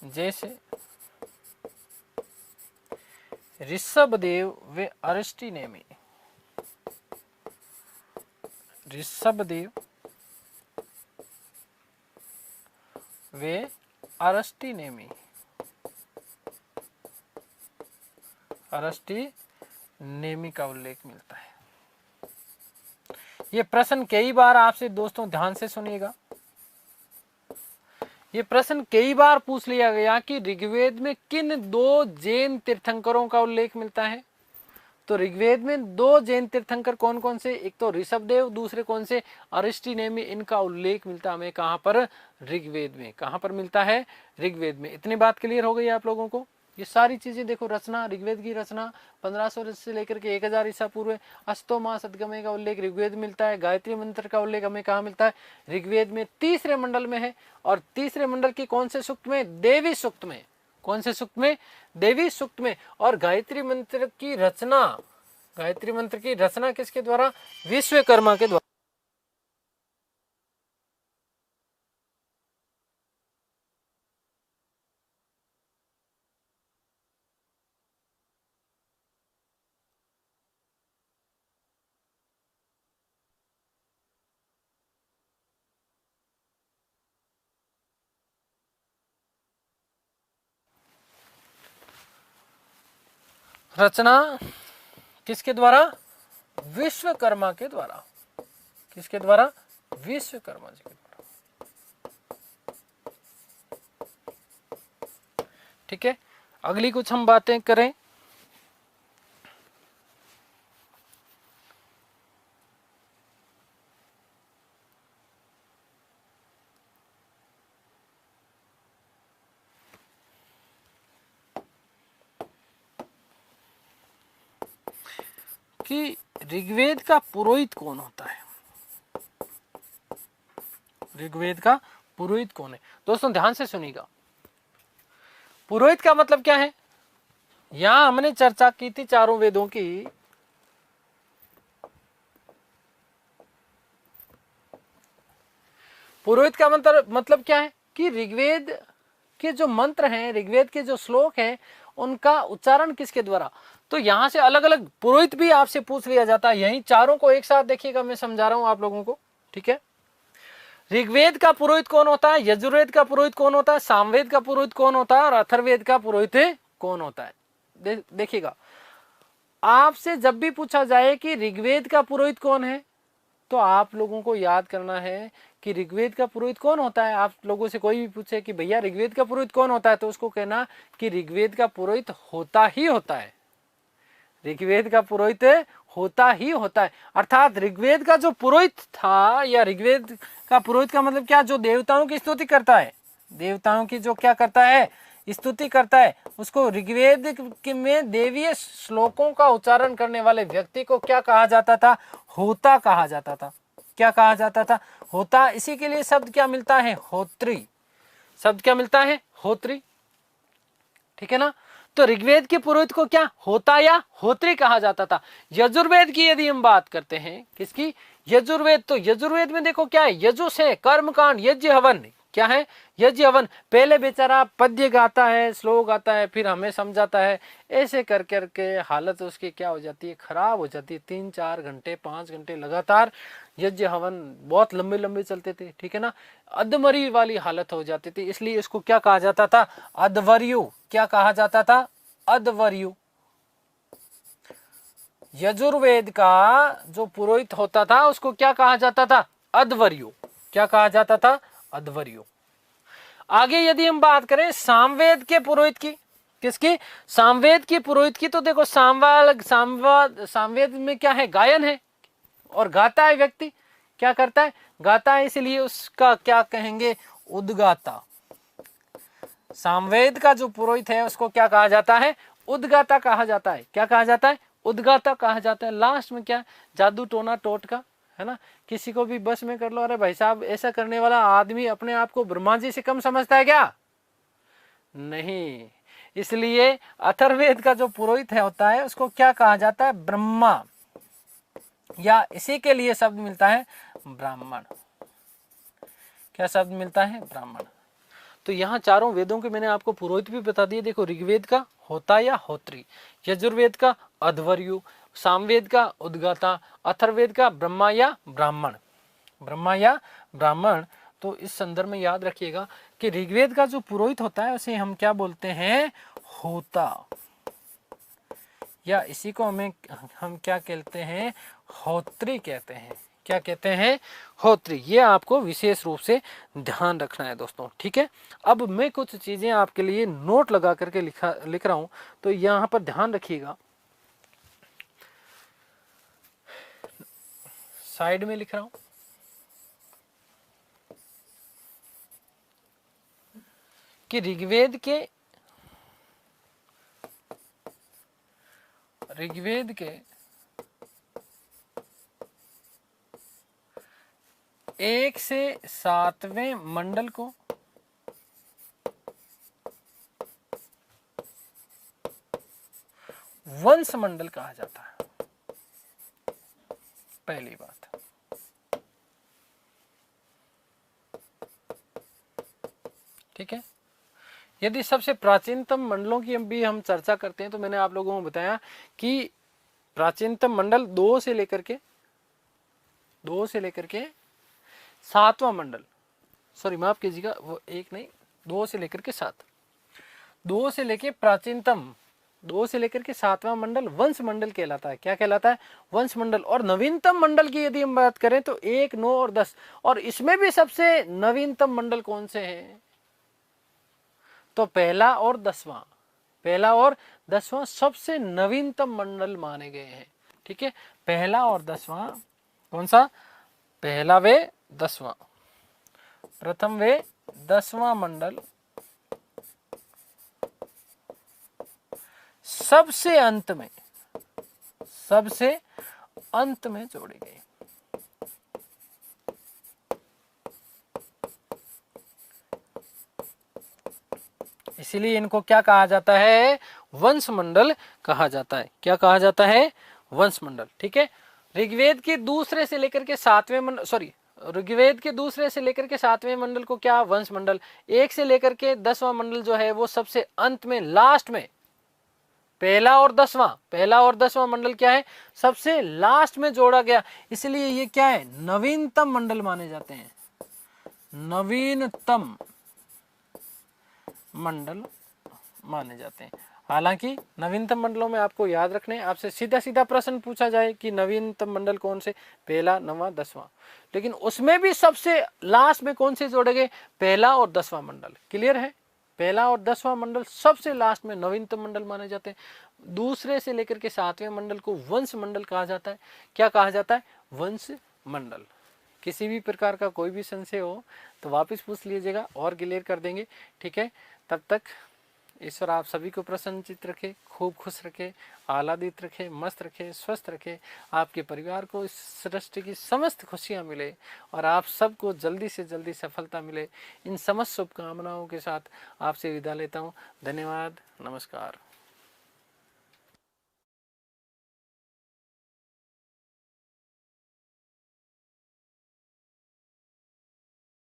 जैसे ऋषभदेव व अरिष्टनेमी, ऋषभदेव वे अरष्टी नेमी, अरष्टी नेमी का उल्लेख मिलता है। ये प्रश्न कई बार आपसे दोस्तों ध्यान से सुनिएगा, ये प्रश्न कई बार पूछ लिया गया कि ऋग्वेद में किन दो जैन तीर्थंकरों का उल्लेख मिलता है। तो ऋग्वेद में दो जैन तीर्थंकर कौन कौन से, एक तो ऋषभदेव, दूसरे कौन से, अरिष्टी नेमी। इनका उल्लेख मिलता हमें कहां पर, ऋग्वेद में। कहां पर मिलता है, ऋग्वेद में। इतनी बात क्लियर हो गई आप लोगों को। ये सारी चीजें देखो, रचना, ऋग्वेद की रचना 1500 से लेकर के 1000 ईसा पूर्व, अस्तोमा सदगमय का उल्लेख ऋग्वेद में मिलता है। गायत्री मंत्र का उल्लेख हमें कहाँ मिलता है, ऋग्वेद में, तीसरे मंडल में है। और तीसरे मंडल के कौन से सूक्त में, देवी सूक्त में। कौन से सूक्त में, देवी सूक्त में। और गायत्री मंत्र की रचना, गायत्री मंत्र की रचना किसके द्वारा, विश्वकर्मा के द्वारा। रचना किसके द्वारा, विश्वकर्मा के द्वारा। किसके द्वारा, विश्वकर्मा जी के द्वारा। ठीक है, अगली कुछ हम बातें करें। कि ऋग्वेद का पुरोहित कौन होता है, ऋग्वेद का पुरोहित कौन है। दोस्तों ध्यान से सुनिएगा, पुरोहित का मतलब क्या है। यहां हमने चर्चा की थी चारों वेदों की। पुरोहित का मतलब क्या है कि ऋग्वेद के जो मंत्र हैं, ऋग्वेद के जो श्लोक हैं, उनका उच्चारण किसके द्वारा। तो यहां से अलग अलग पुरोहित भी आपसे पूछ लिया जाता है। यही चारों को एक साथ देखिएगा, मैं समझा रहा हूं आप लोगों को। ठीक है, ऋग्वेद का पुरोहित कौन होता है, यजुर्वेद का पुरोहित कौन होता है, सामवेद का पुरोहित कौन होता है, और अथर्ववेद का पुरोहित कौन होता है। देखिएगा, आपसे जब भी पूछा जाए कि ऋग्वेद का पुरोहित कौन है, तो आप लोगों को याद करना है कि ऋग्वेद का पुरोहित कौन होता है। आप लोगों से कोई भी पूछे कि भैया ऋग्वेद का पुरोहित कौन होता है, तो उसको कहना कि ऋग्वेद का पुरोहित होता ही होता है, ऋग्वेद का पुरोहित होता ही होता है। अर्थात ऋग्वेद का जो पुरोहित था, या ऋग्वेद का पुरोहित का मतलब क्या, जो देवताओं की स्तुति करता है, देवताओं की जो क्या करता है, स्तुति करता है, उसको ऋग्वेद में देवीय श्लोकों का उच्चारण करने वाले व्यक्ति को क्या कहा जाता था, होता कहा जाता था। क्या कहा जाता था, होता। इसी के लिए शब्द क्या मिलता है, होत्री। शब्द क्या मिलता है, होत्री। ठीक है ना। तो ऋग्वेद के पुरोहित को क्या, होता या होत्री कहा जाता था। यजुर्वेद की यदि हम बात करते हैं, किसकी, यजुर्वेद, तो यजुर्वेद में देखो क्या है, यजुष है, कर्मकांड, यज्ञ हवन। क्या है, यज्ञ हवन। पहले बेचारा पद्य गाता है, श्लोक गाता है, फिर हमें समझाता है। ऐसे कर करके हालत उसकी क्या हो जाती है, खराब हो जाती है। 3-4 घंटे 5 घंटे लगातार यज्ञ हवन बहुत लंबे लंबे चलते थे। ठीक है ना, अधमरी वाली हालत हो जाती थी। इसलिए इसको क्या कहा जाता था, अधवर्यु। क्या कहा जाता था, अधवर्यु। यजुर्वेद का जो पुरोहित होता था उसको क्या कहा जाता था, अधवर्यु। क्या कहा जाता था, अधवर्यु। आगे यदि हम बात करें सामवेद के पुरोहित की, किसकी, सामवेद की पुरोहित की, तो देखो सामवेद में क्या है, गायन है और गाता है व्यक्ति। क्या करता है, गाता है, इसलिए उसका क्या कहेंगे, उद्गाता। सामवेद का जो पुरोहित है उसको क्या कहा जाता है, उद्गाता कहा जाता है। क्या कहा जाता है, उद्गाता कहा जाता है। लास्ट में क्या, जादू टोना टोटका, है ना, किसी को भी बस में कर लो। अरे भाई साहब, ऐसा करने वाला आदमी अपने आप को ब्रह्मा जी से कम समझता है क्या, नहीं। इसलिए अथर्ववेद का जो पुरोहित है होता है उसको क्या कहा जाता है, ब्रह्मा, या इसी के लिए शब्द मिलता है ब्राह्मण। क्या शब्द मिलता है, ब्राह्मण। तो यहाँ चारों वेदों के मैंने आपको पुरोहित भी बता दिए। देखो, ऋग्वेद का होता या होत्री, यजुर्वेद का अध्वर्यु, सामवेद का उद्गाता, अथर्ववेद का ब्रह्मा या ब्राह्मण, ब्रह्मा या ब्राह्मण। तो इस संदर्भ में याद रखिएगा कि ऋग्वेद का जो पुरोहित होता है उसे हम क्या बोलते हैं, होता, या इसी को हम क्या कहते हैं, होत्री कहते हैं। क्या कहते हैं, होत्री। ये आपको विशेष रूप से ध्यान रखना है दोस्तों, ठीक है। अब मैं कुछ चीजें आपके लिए नोट लगा करके लिख रहा हूं, तो यहां पर ध्यान रखिएगा। साइड में लिख रहा हूं कि ऋग्वेद के 1 से 7वें मंडल को वंश मंडल कहा जाता है। पहली बात, ठीक है। यदि सबसे प्राचीनतम मंडलों की भी हम चर्चा करते हैं तो मैंने आप लोगों को बताया कि प्राचीनतम मंडल 2 से लेकर के 7वां मंडल, सॉरी माफ कीजिएगा, वो 1 नहीं, 2 से लेकर के 7, 2 से लेकर प्राचीनतम, 2 से लेकर के 7वां मंडल वंश मंडल कहलाता है। क्या कहलाता है, वंश मंडल। और नवीनतम मंडल की यदि हम बात करें तो 1, 9 और 10, और इसमें भी सबसे नवीनतम मंडल कौन से हैं, तो पहला और 10वां सबसे नवीनतम मंडल माने गए हैं, ठीक है। पहला और 10वां कौन सा, पहला वे 10वां, प्रथम वे 10वां मंडल सबसे अंत में जोड़े गए। इसीलिए इनको क्या कहा जाता है, वंश मंडल कहा जाता है। क्या कहा जाता है, वंश मंडल, ठीक है। ऋग्वेद के दूसरे से लेकर के 7वें मंडल, सॉरी, ऋग्वेद के दूसरे से लेकर के 7वें मंडल को क्या, वंश मंडल। 1 से लेकर के 10वां मंडल जो है वो सबसे अंत में, लास्ट में, पहला और 10वां मंडल क्या है, सबसे लास्ट में जोड़ा गया, इसलिए ये क्या है, नवीनतम मंडल माने जाते हैं, नवीनतम मंडल माने जाते हैं। हालांकि नवीनतम मंडलों में आपको याद रखने, आपसे सीधा सीधा प्रश्न पूछा जाए कि नवीनतम मंडल कौन से, पहला, 9वां, 10वां, लेकिन उसमें भी सबसे लास्ट में कौन से जोड़े गए, पहला और 10वां मंडल। क्लियर है, पहला और 10वां मंडल सबसे लास्ट में नवीनतम मंडल माने जाते हैं। दूसरे से लेकर के 7वें मंडल को वंश मंडल कहा जाता है। क्या कहा जाता है, वंश मंडल। किसी भी प्रकार का कोई भी संशय हो तो वापस पूछ लीजिएगा और क्लियर कर देंगे, ठीक है। तब तक ईश्वर आप सभी को प्रसन्नचित रखे, खूब खुश रखे, आह्लादित रखे, मस्त रखे, स्वस्थ रखे, आपके परिवार को इस सृष्टि की समस्त खुशियां मिले और आप सबको जल्दी से जल्दी सफलता मिले। इन समस्त शुभकामनाओं के साथ आपसे विदा लेता हूं। धन्यवाद, नमस्कार।